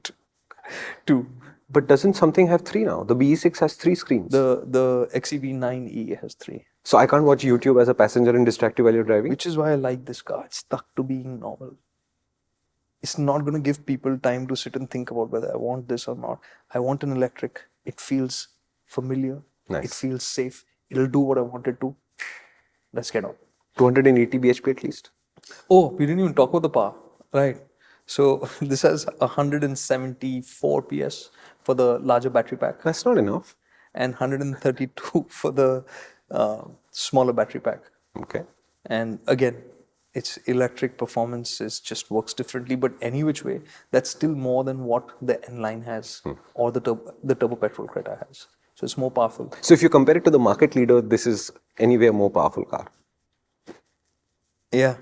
Two. But doesn't something have 3 now? The BE6 has 3 screens. The XEV9E has 3. So I can't watch YouTube as a passenger and distract you while you're driving? Which is why I like this car. It's stuck to being normal. It's not going to give people time to sit and think about whether I want this or not. I want an electric. It feels familiar. Nice. It feels safe. It'll do what I want it to. Let's get on. 280 bhp at least. Oh, we didn't even talk about the power. Right. So this has 174 PS for the larger battery pack That's not enough. and 132 for the smaller battery pack. Okay. And again, its electric performance just works differently, but any which way, that's still more than what the N-Line has or the turbo petrol Creta has. So it's more powerful. So if you compare it to the market leader, this is anyway a more powerful car. Yeah.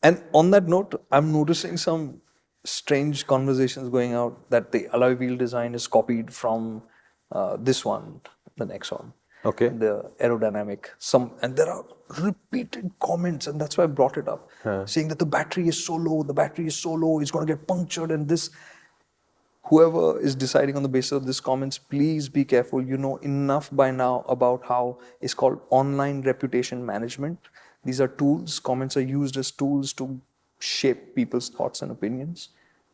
And on that note, I'm noticing some strange conversations going out that the alloy wheel design is copied from this one, the next one. Okay. The aerodynamic. And there are repeated comments, and that's why I brought it up, saying that the battery is so low, it's going to get punctured, and this. Whoever is deciding on the basis of these comments, please be careful. You know enough by now about how it's called online reputation management. These are tools. Comments are used as tools to shape people's thoughts and opinions.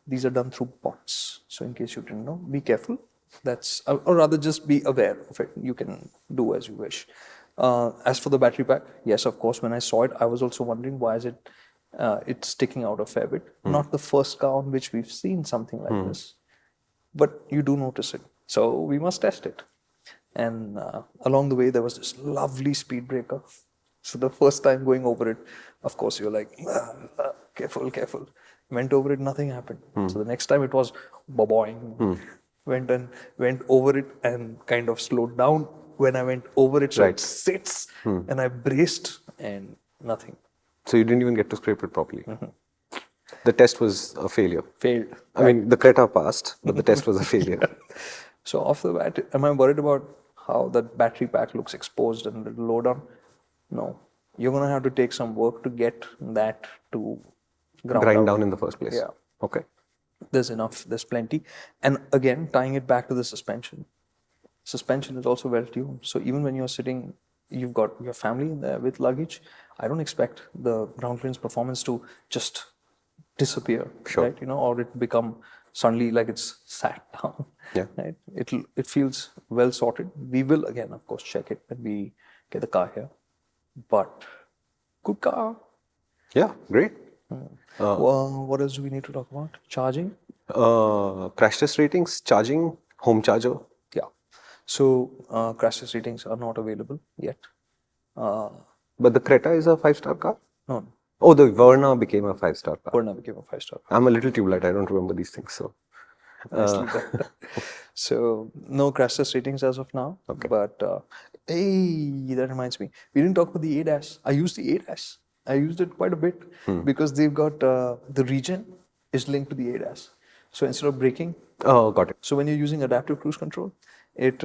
These are done through bots. So in case you didn't know, be careful. Or rather just be aware of it. You can do as you wish. As for the battery pack, yes, of course, when I saw it, I was also wondering why is it's sticking out a fair bit. Not the first car on which we've seen something like this. But you do notice it. So we must test it. And along the way, there was this lovely speed breaker. So the first time going over it, of course, you're like, careful, careful. Went over it, nothing happened. So the next time it was boing. Went over it and kind of slowed down. When I went over it, so it sits. And I braced and nothing. So you didn't even get to scrape it properly. The test was a failure. Failed. I mean, the Creta passed, but the test was a failure. So off the bat, am I worried about how that battery pack looks exposed and a little low down? No. You're going to have to take some work to get that to grind down in the first place. Yeah. Okay. There's enough. There's plenty. And again, tying it back to the suspension. Suspension is also well tuned. So even when you're sitting, you've got your family in there with luggage, I don't expect the ground clearance performance to just disappear, right? Or it become suddenly like it's sat down. Yeah. Right? It feels well sorted. We will again, of course, check it when we get the car here. But good car. Yeah, great. Well, what else do we need to talk about? Charging? Crash test ratings, charging, home charger. Yeah. So crash test ratings are not available yet. But the Creta is a 5-star car? No. Oh, the Verna became a 5-star car. Verna became a 5-star car. I'm a little tube light. I don't remember these things. So, Nicely done. So no crash test ratings as of now. Okay. But hey, that reminds me. We didn't talk about the ADAS. I used the ADAS. I used it quite a bit because they've got the Regen is linked to the ADAS. So instead of braking, oh, got it. so when you're using adaptive cruise control, it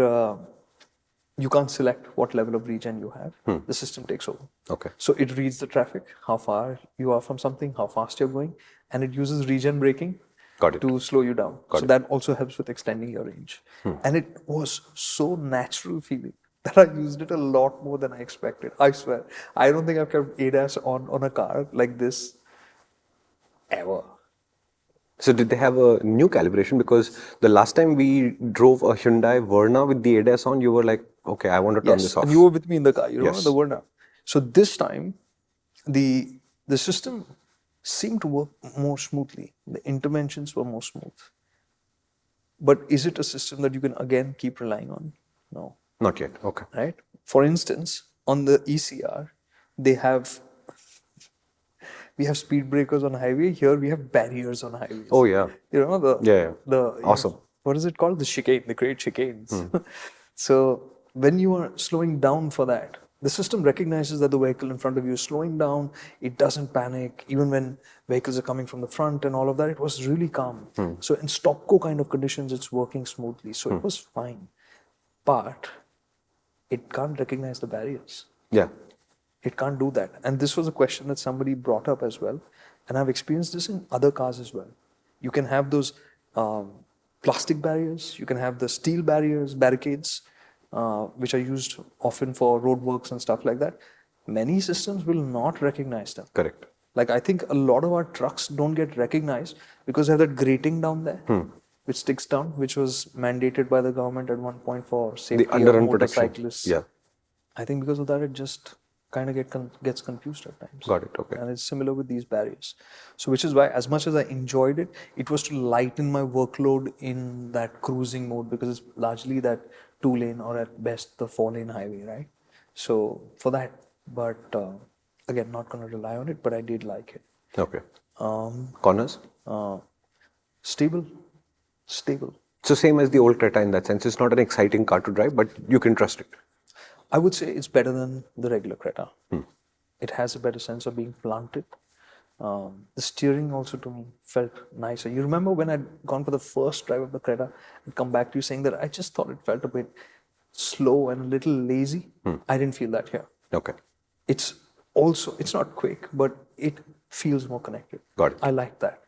you can't select what level of regen you have. The system takes over. Okay. So it reads the traffic, how far you are from something, how fast you're going, and it uses regen braking Got it. to slow you down. Got So it. that also helps with extending your range. And it was so natural feeling that I used it a lot more than I expected. I swear. I don't think I've kept ADAS on a car like this ever. So did they have a new calibration? Because the last time we drove a Hyundai Verna with the ADAS on, you were like, okay, I want to turn this off. And you were with me in the car, you remember Yes. the Verna. So this time, the system seemed to work more smoothly. The interventions were more smooth. But is it a system that you can again keep relying on? No. Not yet. Okay. Right? For instance, on the ECR, we have speed breakers on highway. Here we have barriers on highways. Oh, yeah. You know the Awesome. What is it called? The chicane, the great chicanes. So when you are slowing down for that, the system recognizes that the vehicle in front of you is slowing down. It doesn't panic. Even when vehicles are coming from the front and all of that, it was really calm. So in stop-go kind of conditions, it's working smoothly. So it was fine. But it can't recognize the barriers. Yeah. It can't do that. And this was a question that somebody brought up as well. And I've experienced this in other cars as well. You can have those plastic barriers. You can have the steel barricades, which are used often for roadworks and stuff like that. Many systems will not recognize them. Correct. Like I think a lot of our trucks don't get recognized because they have that grating down there, which sticks down, which was mandated by the government at one point for safety The underrun of protection. motorcyclists. Yeah. I think because of that, it just kind of gets confused at times. Got it. Okay. And it's similar with these barriers. So which is why, as much as I enjoyed it, it was to lighten my workload in that cruising mode, because it's largely that 2-lane or at best the 4-lane highway, right? So for that, but again, not going to rely on it, but I did like it. Okay. Corners? Stable. So same as the old Creta in that sense. It's not an exciting car to drive, but you can trust it. I would say it's better than the regular Creta. It has a better sense of being planted. The steering also to me felt nicer. You remember when I'd gone for the first drive of the Creta and come back to you saying that I just thought it felt a bit slow and a little lazy? I didn't feel that here. Okay. It's not quick, but it feels more connected. Got it. I like that.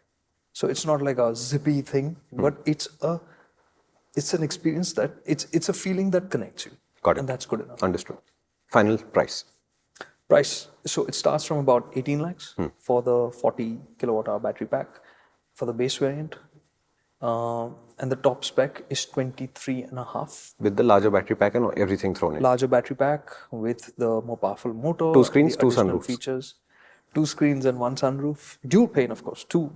So it's not like a zippy thing, but it's an experience that it's a feeling that connects you. Got it. And that's good enough. Understood. Final price. So it starts from about 18 lakhs for the 40 kilowatt hour battery pack for the base variant. And the top spec is 23.5. With the larger battery pack and everything thrown in. Larger battery pack with the more powerful motor. 2 screens, 2 additional sunroofs. features. 2 screens and 1 sunroof. Dual pane, of course. Two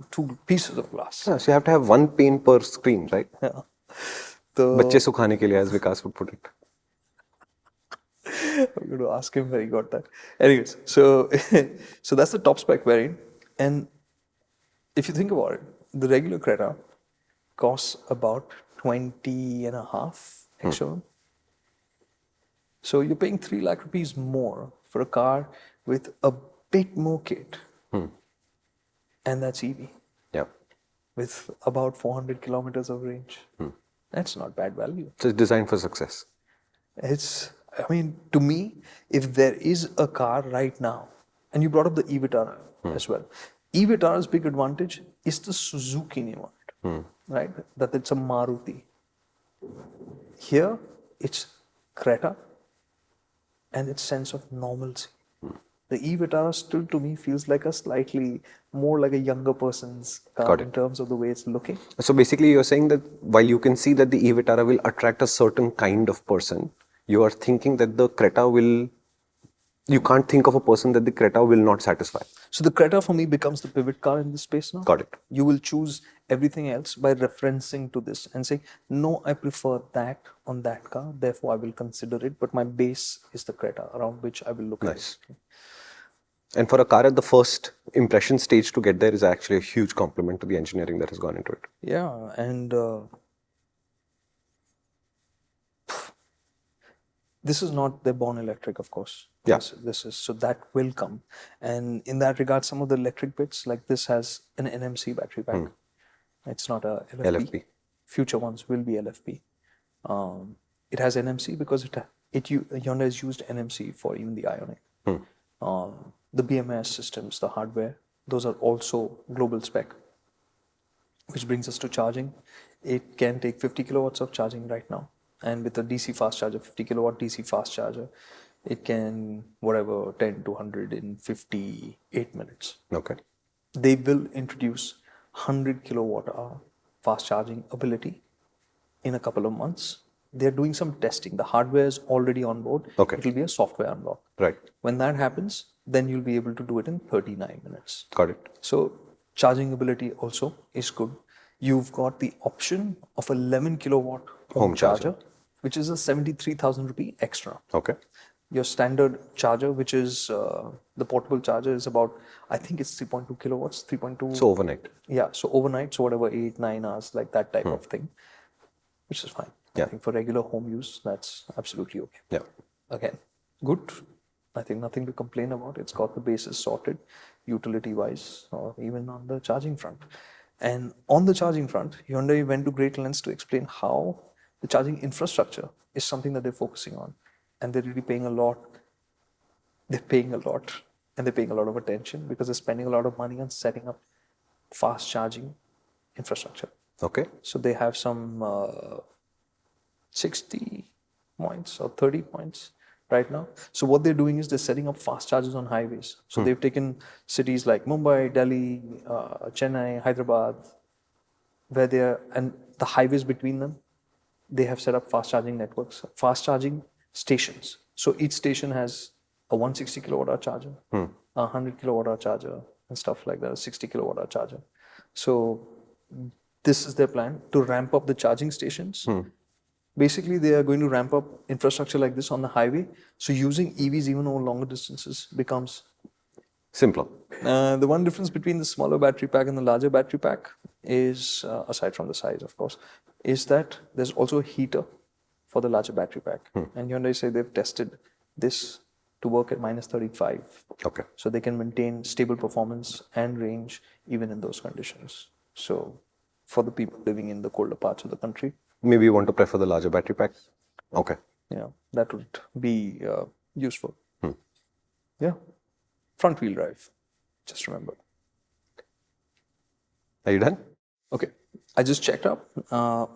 pieces of glass. Yeah, so you have to have 1 pane per screen, right? Yeah. बच्चे सुखाने के लिए, as Vikas would put it. I'm going to ask him where he got that. Anyways, so that's the top spec variant. And if you think about it, the regular Creta costs about 20.5 ex-showroom. So you're paying 3 lakh rupees more for a car with a bit more kit. And that's EV. Yeah. With about 400 kilometers of range. That's not bad value. So it's designed for success. To me, if there is a car right now, and you brought up the e-Vitara as well. e-Vitara's big advantage is the Suzuki name on it, right? That it's a Maruti. Here, it's Creta and its sense of normalcy. The e-Vitara still to me feels like a slightly more like a younger person's car in terms of the way it's looking. So basically you're saying that while you can see that the e-Vitara will attract a certain kind of person, you are thinking that the Creta will, you can't think of a person that the Creta will not satisfy. So the Creta for me becomes the pivot car in this space now. Got it. You will choose everything else by referencing to this and say, no, I prefer that on that car, therefore I will consider it, but my base is the Creta around which I will look at it. And for a car at the first impression stage to get there is actually a huge compliment to the engineering that has gone into it. Yeah, and this is not the born electric, of course. Yeah. This is, so that will come. And in that regard, some of the electric bits, like this has an NMC battery pack. It's not a LFP. Future ones will be LFP. It has NMC because Hyundai has used NMC for even the Ioniq. The BMS systems, the hardware, those are also global spec. Which brings us to charging. It can take 50 kilowatts of charging right now. And with a DC fast charger, 50 kilowatt DC fast charger, it can, 10 to 100 in 58 minutes. Okay. They will introduce 100 kilowatt hour fast charging ability in a couple of months. They're doing some testing. The hardware is already on board. Okay. It will be a software unlock. Right. When that happens, then you'll be able to do it in 39 minutes. Got it. So charging ability also is good. You've got the option of 11 kilowatt home charger, which is a 73,000 rupee extra. Okay. Your standard charger, which is the portable charger, is about, I think it's 3.2 kilowatts, 3.2. So overnight. Yeah, so overnight, so 8-9 hours, like that type of thing, which is fine. Yeah. I think for regular home use, that's absolutely okay. Yeah. Again, good. I think nothing to complain about. It's got the bases sorted, utility-wise, or even on the charging front. And on the charging front, Hyundai went to great lengths to explain how the charging infrastructure is something that they're focusing on. And they're really paying a lot. They're paying a lot. And they're paying a lot of attention because they're spending a lot of money on setting up fast charging infrastructure. Okay. So they have some 60 points or 30 points right now. So what they're doing is they're setting up fast chargers on highways. So they've taken cities like Mumbai, Delhi, Chennai, Hyderabad, where they're, and the highways between them, they have set up fast charging networks, fast charging stations. So each station has a 160 kilowatt hour charger, a 100 kilowatt hour charger, and stuff like that, a 60 kilowatt hour charger. So this is their plan to ramp up the charging stations. Basically, they are going to ramp up infrastructure like this on the highway. So using EVs even over longer distances becomes simpler. the one difference between the smaller battery pack and the larger battery pack is, aside from the size, of course, is that there's also a heater for the larger battery pack. And Hyundai say they've tested this to work at minus 35. Okay. So they can maintain stable performance and range even in those conditions. So for the people living in the colder parts of the country, maybe you want to prefer the larger battery pack. Okay. Yeah, that would be useful. Yeah. Front wheel drive. Just remember. Are you done? Okay. I just checked up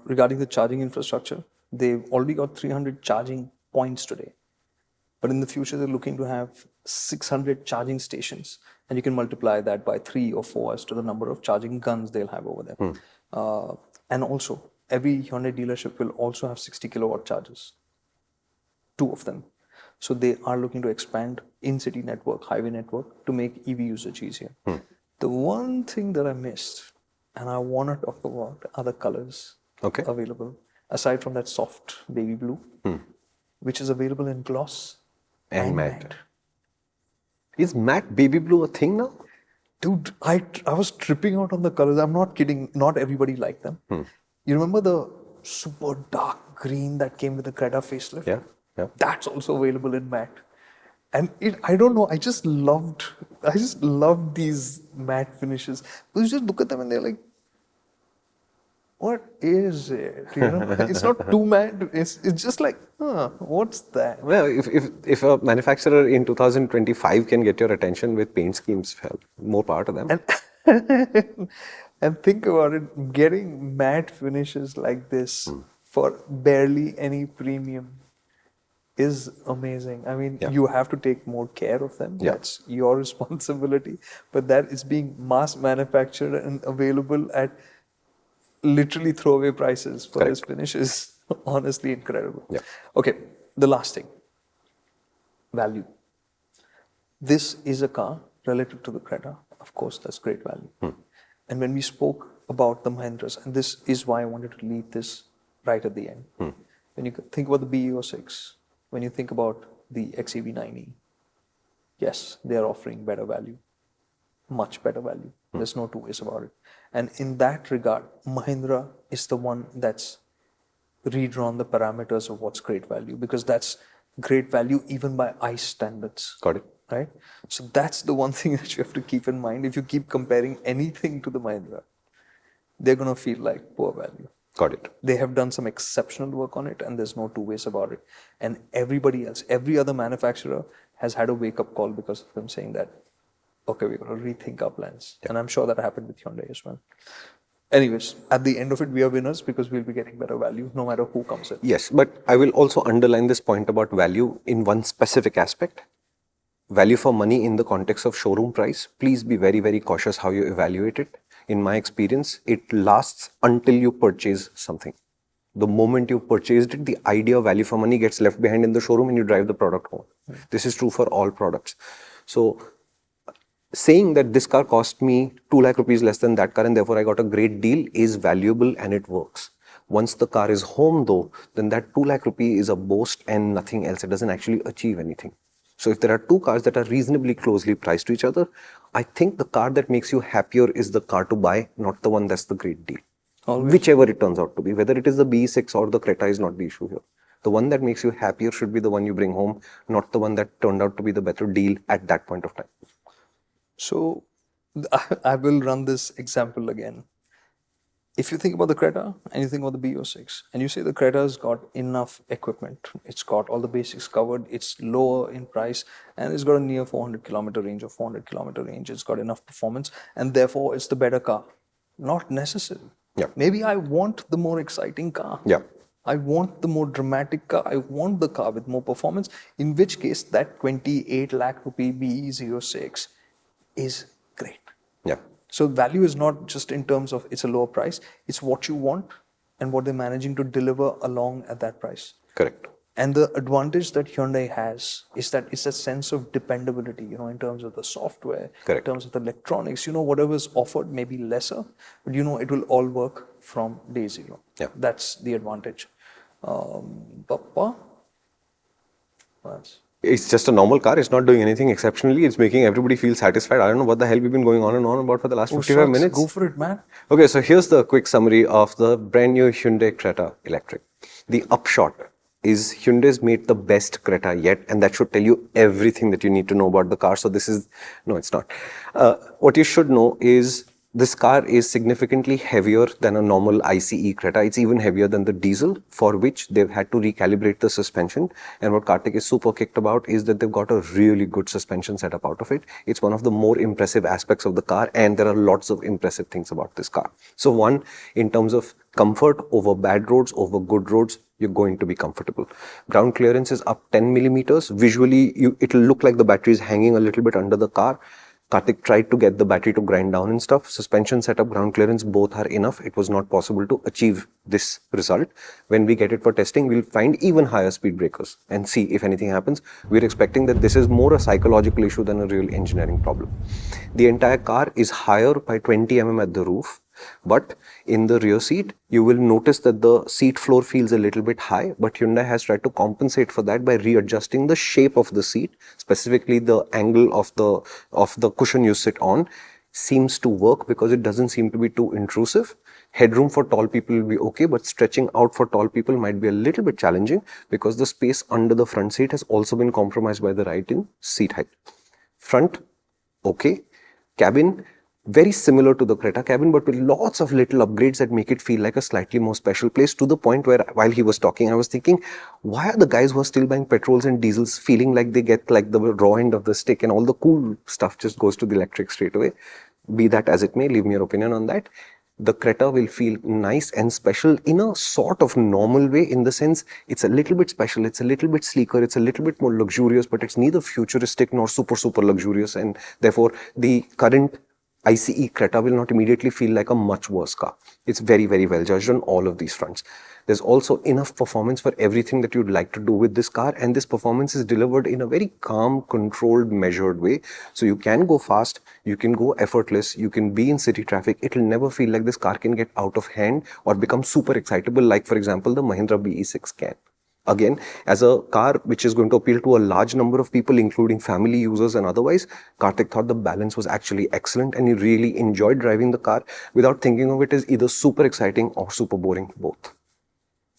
regarding the charging infrastructure. They've already got 300 charging points today. But in the future, they're looking to have 600 charging stations. And you can multiply that by 3 or 4 as to the number of charging guns they'll have over there. And also, every Hyundai dealership will also have 60 kilowatt chargers. 2 of them. So they are looking to expand in-city network, highway network, to make EV usage easier. The one thing that I missed, and I want to talk about, are the colors available. Aside from that soft baby blue, which is available in gloss and matte. Is matte baby blue a thing now? Dude, I was tripping out on the colors. I'm not kidding. Not everybody liked them. You remember the super dark green that came with the Creta facelift? Yeah. That's also available in matte. And I don't know, I just loved these matte finishes. Because you just look at them and they're like, what is it? You know, it's not too matte. It's just like, what's that? Well, if a manufacturer in 2025 can get your attention with paint schemes, more power to them. And think about it, getting matte finishes like this for barely any premium is amazing. I mean, you have to take more care of them. That's your responsibility. But that is being mass manufactured and available at literally throwaway prices for this finish is honestly incredible. Okay, the last thing. Value. This is a car relative to the Creta. Of course, that's great value. And when we spoke about the Mahindras, and this is why I wanted to leave this right at the end. When you think about the BE06, when you think about the XEV9E, yes, they are offering better value. Much better value. There's no two ways about it. And in that regard, Mahindra is the one that's redrawn the parameters of what's great value, because that's great value even by ICE standards. Got it. Right? So that's the one thing that you have to keep in mind. If you keep comparing anything to the Mahindra, they're going to feel like poor value. Got it. They have done some exceptional work on it, and there's no two ways about it. And everybody else, every other manufacturer has had a wake-up call because of them saying that, okay, we're going to rethink our plans. And I'm sure that happened with Hyundai as well. Anyways, at the end of it, we are winners because we'll be getting better value no matter who comes in. Yes, but I will also underline this point about value in one specific aspect. Value for money in the context of showroom price. Please be very, very cautious how you evaluate it. In my experience, it lasts until you purchase something. The moment you purchased it, the idea of value for money gets left behind in the showroom and you drive the product home. This is true for all products. So, saying that this car cost me 2 lakh rupees less than that car and therefore I got a great deal is valuable and it works. Once the car is home though, then that 2 lakh rupee is a boast and nothing else. It doesn't actually achieve anything. So if there are two cars that are reasonably closely priced to each other, I think the car that makes you happier is the car to buy, not the one that's the great deal. Always. Whichever it turns out to be, whether it is the BE6 or the Creta is not the issue here. The one that makes you happier should be the one you bring home, not the one that turned out to be the better deal at that point of time. So I will run this example again. If you think about the Creta and you think about the BE06 and you say the Creta has got enough equipment, it's got all the basics covered, it's lower in price, and it's got a near 400 kilometer range or 400 kilometer range, it's got enough performance, and therefore it's the better car. Not necessary. Maybe I want the more exciting car. I want the more dramatic car. I want the car with more performance, in which case that 28 lakh rupee BE06 is great. So value is not just in terms of it's a lower price, it's what you want and what they're managing to deliver along at that price. Correct. And the advantage that Hyundai has is that it's a sense of dependability, in terms of the software, Correct. in terms of the electronics, whatever is offered may be lesser, but it will all work from day zero. Yeah. That's the advantage. Papa? That's It's just a normal car. It's not doing anything exceptionally. It's making everybody feel satisfied. I don't know what the hell we've been going on and on about for the last 55 shucks, minutes. Go for it, man. Okay, so here's the quick summary of the brand new Hyundai Creta Electric. The upshot is Hyundai's made the best Creta yet, and that should tell you everything that you need to know about the car. So this is, no, it's not. What you should know is this car is significantly heavier than a normal ICE Creta. It's even heavier than the diesel, for which they've had to recalibrate the suspension. And what Kartik is super kicked about is that they've got a really good suspension setup out of it. It's one of the more impressive aspects of the car, and there are lots of impressive things about this car. So one, in terms of comfort over bad roads, over good roads, you're going to be comfortable. Ground clearance is up 10 millimeters. Visually, it'll look like the battery is hanging a little bit under the car. Kartik tried to get the battery to grind down and stuff. Suspension setup, ground clearance, both are enough. It was not possible to achieve this result. When we get it for testing, we'll find even higher speed breakers and see if anything happens. We're expecting that this is more a psychological issue than a real engineering problem. The entire car is higher by 20 mm at the roof. But in the rear seat, you will notice that the seat floor feels a little bit high, but Hyundai has tried to compensate for that by readjusting the shape of the seat, specifically the angle of the cushion you sit on. Seems to work because it doesn't seem to be too intrusive. Headroom for tall people will be okay, but stretching out for tall people might be a little bit challenging because the space under the front seat has also been compromised by the ride in seat height. Front, okay. Cabin, very similar to the Creta cabin, but with lots of little upgrades that make it feel like a slightly more special place, to the point where while he was talking, I was thinking, why are the guys who are still buying petrols and diesels feeling like they get like the raw end of the stick and all the cool stuff just goes to the electric straight away? Be that as it may, leave me your opinion on that. The Creta will feel nice and special in a sort of normal way, in the sense it's a little bit special, it's a little bit sleeker, it's a little bit more luxurious, but it's neither futuristic nor super luxurious, and therefore the current ICE Creta will not immediately feel like a much worse car. It's very well judged on all of these fronts. There's also enough performance for everything that you'd like to do with this car, and this performance is delivered in a very calm, controlled, measured way. So you can go fast, you can go effortless, you can be in city traffic. It'll never feel like this car can get out of hand or become super excitable like, for example, the Mahindra BE6 can. Again, as a car which is going to appeal to a large number of people, including family users and otherwise, Kartik thought the balance was actually excellent, and he really enjoyed driving the car without thinking of it as either super exciting or super boring, both.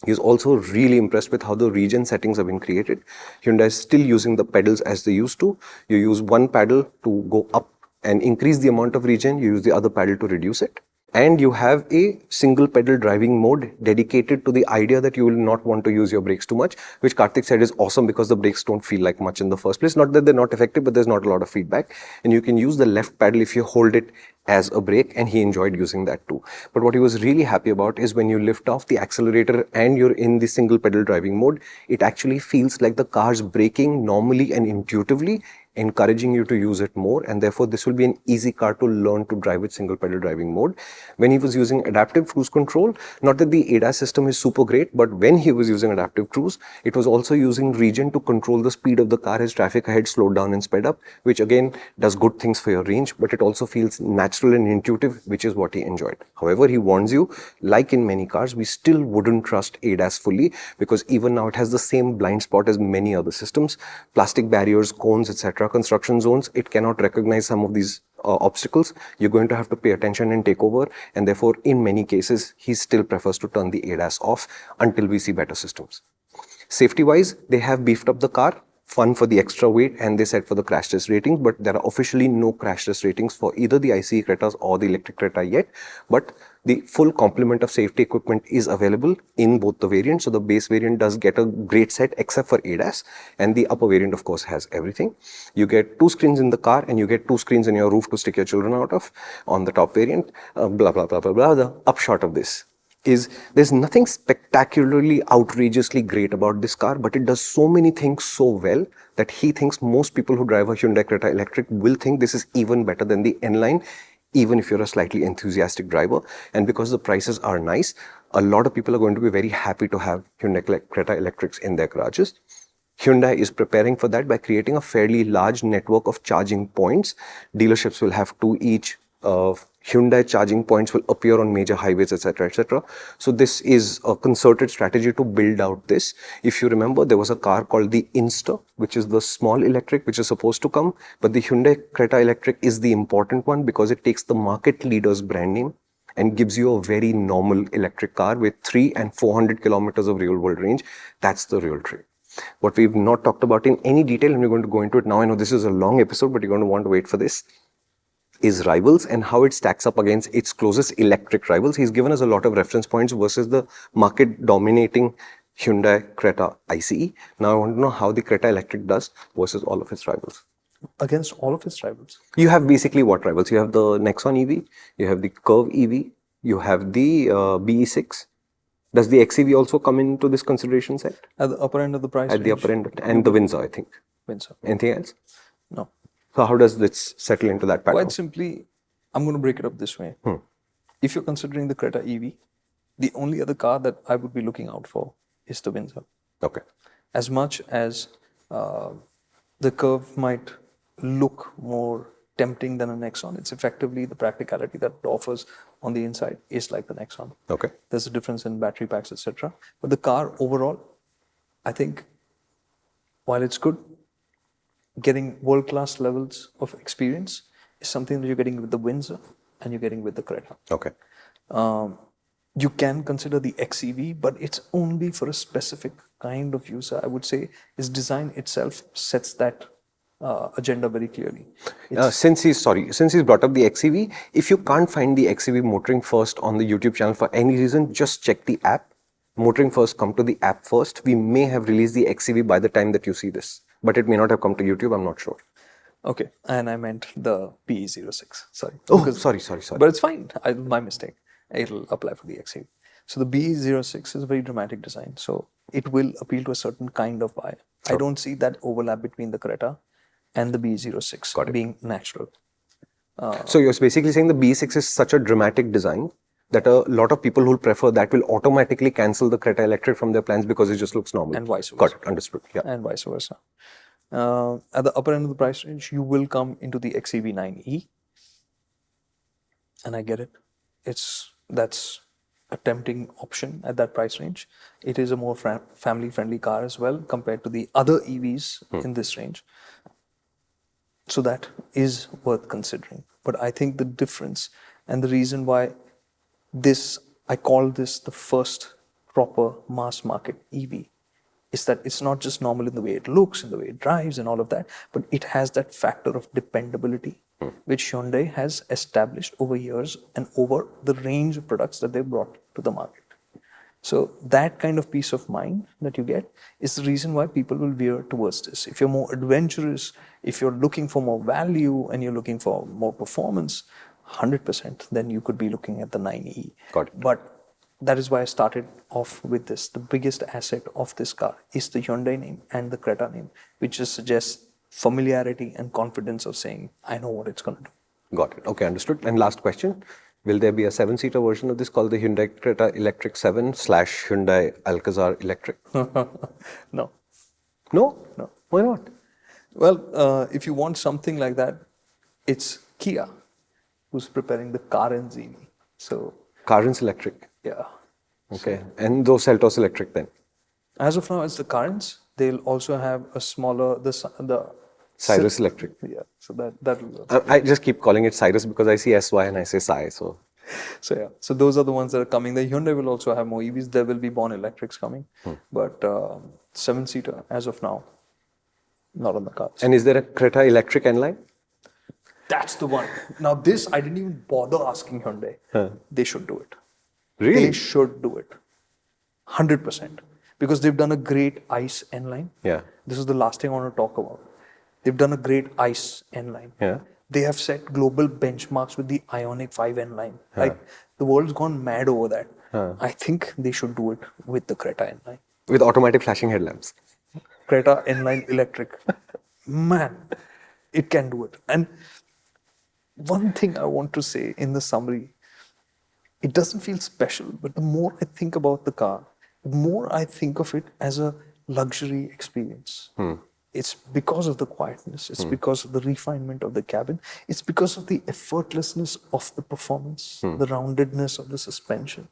He's also really impressed with how the regen settings have been created. Hyundai is still using the pedals as they used to. You use one pedal to go up and increase the amount of regen, you use the other pedal to reduce it. And you have a single pedal driving mode dedicated to the idea that you will not want to use your brakes too much, which Kartik said is awesome because the brakes don't feel like much in the first place. Not that they're not effective, but there's not a lot of feedback. And you can use the left pedal if you hold it as a brake, and he enjoyed using that too. But what he was really happy about is when you lift off the accelerator and you're in the single pedal driving mode, it actually feels like the car's braking normally and intuitively, encouraging you to use it more, and therefore this will be an easy car to learn to drive with single pedal driving mode. When he was using adaptive cruise control, not that the ADAS system is super great, but when he was using adaptive cruise, it was also using regen to control the speed of the car as traffic ahead slowed down and sped up, which again does good things for your range, but it also feels natural and intuitive, which is what he enjoyed. However, he warns you, like in many cars, we still wouldn't trust ADAS fully, because even now it has the same blind spot as many other systems. Plastic barriers, cones, etc., construction zones, it cannot recognize some of these obstacles. You're going to have to pay attention and take over, and therefore in many cases he still prefers to turn the ADAS off until we see better systems. Safety wise, they have beefed up the car. Fun for the extra weight, and they said for the crash test ratings, but there are officially no crash test ratings for either the ICE Cretas or the electric Creta yet, but the full complement of safety equipment is available in both the variants. So the base variant does get a great set except for ADAS, and the upper variant of course has everything. You get 2 screens in the car, and you get 2 screens in your roof to stick your children out of on the top variant. The upshot of this is there's nothing spectacularly outrageously great about this car, but it does so many things so well that he thinks most people who drive a Hyundai Creta Electric will think this is even better than the N-Line, even if you're a slightly enthusiastic driver. And because the prices are nice, a lot of people are going to be very happy to have Hyundai Creta Electrics in their garages. Hyundai is preparing for that by creating a fairly large network of charging points. Dealerships will have 2 each. Hyundai charging points will appear on major highways, etc., etc. So this is a concerted strategy to build out this. If you remember, there was a car called the Insta, which is the small electric, which is supposed to come. But the Hyundai Creta Electric is the important one because it takes the market leader's brand name and gives you a very normal electric car with 300 and 400 kilometers of real world range. That's the real trade. What we've not talked about in any detail, and we're going to go into it now. I know this is a long episode, but you're going to want to wait for this, is rivals and how it stacks up against its closest electric rivals. He's given us a lot of reference points versus the market dominating Hyundai Creta ICE. Now I want to know how the Creta Electric does versus all of its rivals. Against all of its rivals. You have basically what rivals? You have the Nexon EV, you have the Curve EV, you have the BE6. Does the XEV also come into this consideration set? At the upper end of the price At range. the upper end, and the Windsor, I think. Windsor. Anything else? No. So how does this settle into that pattern? Quite simply, I'm going to break it up this way. If you're considering the Creta EV, the only other car that I would be looking out for is the Windsor. Okay. As much as the Curve might look more tempting than a Nexon, it's effectively the practicality that it offers on the inside is like the Nexon. Okay. There's a difference in battery packs, etc. But the car overall, I think, while it's good, getting world-class levels of experience is something that you're getting with the Windsor and you're getting with the Creta. Okay. You can consider the XEV, but it's only for a specific kind of user. I would say its design itself sets that agenda very clearly. Since he's brought up the XEV, if you can't find the XEV MotorInc First on the YouTube channel for any reason, just check the app. MotorInc First, come to the app first. We may have released the XEV by the time that you see this, but it may not have come to YouTube. I'm not sure. Okay, and I meant the BE06. Sorry. Oh, sorry. But it's fine. My mistake. It'll apply for the XEV. So the BE06 is a very dramatic design. So it will appeal to a certain kind of buyer. I don't see that overlap between the Creta and the BE06 being natural. So you're basically saying the BE6 is such a dramatic design that a lot of people who prefer that will automatically cancel the Creta Electric from their plans because it just looks normal. And vice versa. Got it. Understood. Yeah. And vice versa. At the upper end of the price range, you will come into the XEV9E. And I get it. That's a tempting option at that price range. It is a more family-friendly car as well compared to the other EVs in this range. So that is worth considering. But I think the difference and the reason why I call this the first proper mass market EV is that it's not just normal in the way it looks, in the way it drives and all of that, but it has that factor of dependability, which Hyundai has established over years and over the range of products that they brought to the market. So that kind of peace of mind that you get is the reason why people will veer towards this. If you're more adventurous, if you're looking for more value and you're looking for more performance, 100%, then you could be looking at the 9E. Got it. But that is why I started off with this. The biggest asset of this car is the Hyundai name and the Creta name, which just suggests familiarity and confidence of saying, I know what it's going to do. Got it. Okay, understood. And last question. Will there be a 7-seater version of this called the Hyundai Creta Electric 7 / Hyundai Alcazar Electric? No. No? No. Why not? Well, if you want something like that, it's Kia who's preparing the Carens EV. So, Carens Electric. yeah. Okay. And those Seltos Electric then? As of now, it's the Carens. They'll also have a smaller, the Cyrus Electric. Yeah, so that will. I just keep calling it Cyrus because I see SY and I say Sai. So yeah, so those are the ones that are coming. The Hyundai will also have more EVs. There will be Born Electrics coming, but 7-seater as of now, not on the cards. And is there a Creta Electric N-Line? That's the one. Now this, I didn't even bother asking Hyundai. They should do it. Really? They should do it. 100%. Because they've done a great ICE N-Line. Yeah. This is the last thing I want to talk about. They've done a great ICE N-Line. Yeah. They have set global benchmarks with the IONIQ 5 N-Line. Like, the world's gone mad over that. I think they should do it with the Creta N-Line. With automatic flashing headlamps. Creta N-Line Electric. Man, it can do it. And one thing I want to say in the summary, it doesn't feel special, but the more I think about the car, the more I think of it as a luxury experience. It's because of the quietness, it's because of the refinement of the cabin, it's because of the effortlessness of the performance, the roundedness of the suspension.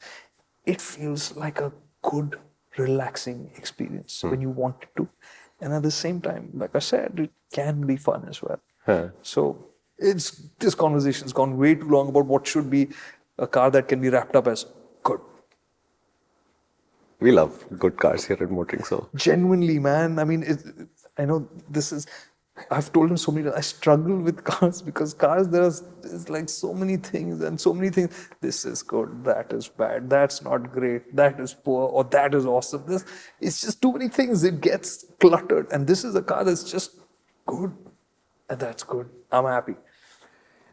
It feels like a good, relaxing experience when you want it to. And at the same time, like I said, it can be fun as well. So this conversation's gone way too long about what should be a car that can be wrapped up as good. We love good cars here at MotorInc, so Genuinely, man. I mean, I know this is. I've told him so many times. I struggle with cars because cars there's like so many things and so many things. This is good. That is bad. That's not great. That is poor. Or that is awesome. This it's just too many things. It gets cluttered. And this is a car that's just good, and that's good. I'm happy.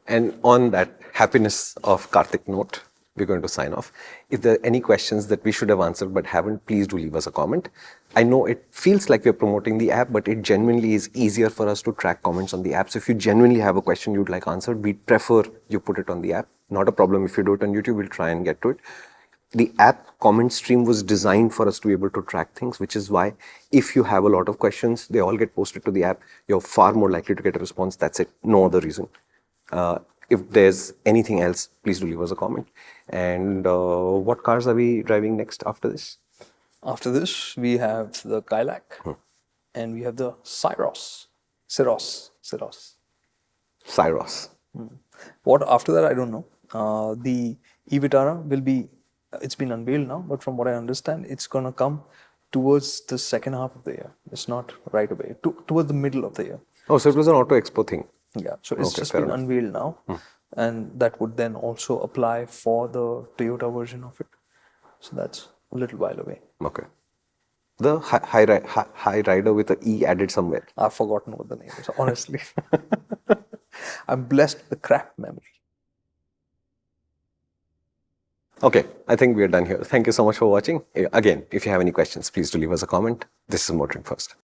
And on that happiness of Karthik note, we're going to sign off. If there are any questions that we should have answered but haven't, please do leave us a comment. I know it feels like we're promoting the app, but it genuinely is easier for us to track comments on the app. So if you genuinely have a question you'd like answered, we'd prefer you put it on the app. Not a problem if you do it on YouTube, we'll try and get to it. The app comment stream was designed for us to be able to track things, which is why if you have a lot of questions, they all get posted to the app. You're far more likely to get a response. That's it. No other reason. If there's anything else, please do leave us a comment. And what cars are we driving next after this? After this, we have the Kylac and we have the Cyros. Cyros. What after that, I don't know. The e-Vitara will be, it's been unveiled now, but from what I understand, it's going to come towards the second half of the year. It's not right away, towards the middle of the year. Oh, so it was an auto expo thing. Yeah, so it's Okay, just fair been enough. unveiled now. And that would then also apply for the Toyota version of it. So that's a little while away. Okay. The high rider with an E added somewhere. I've forgotten what the name is, honestly. I'm blessed with crap memory. Okay, I think we're done here. Thank you so much for watching. Again, if you have any questions, please do leave us a comment. This is MotorInc First.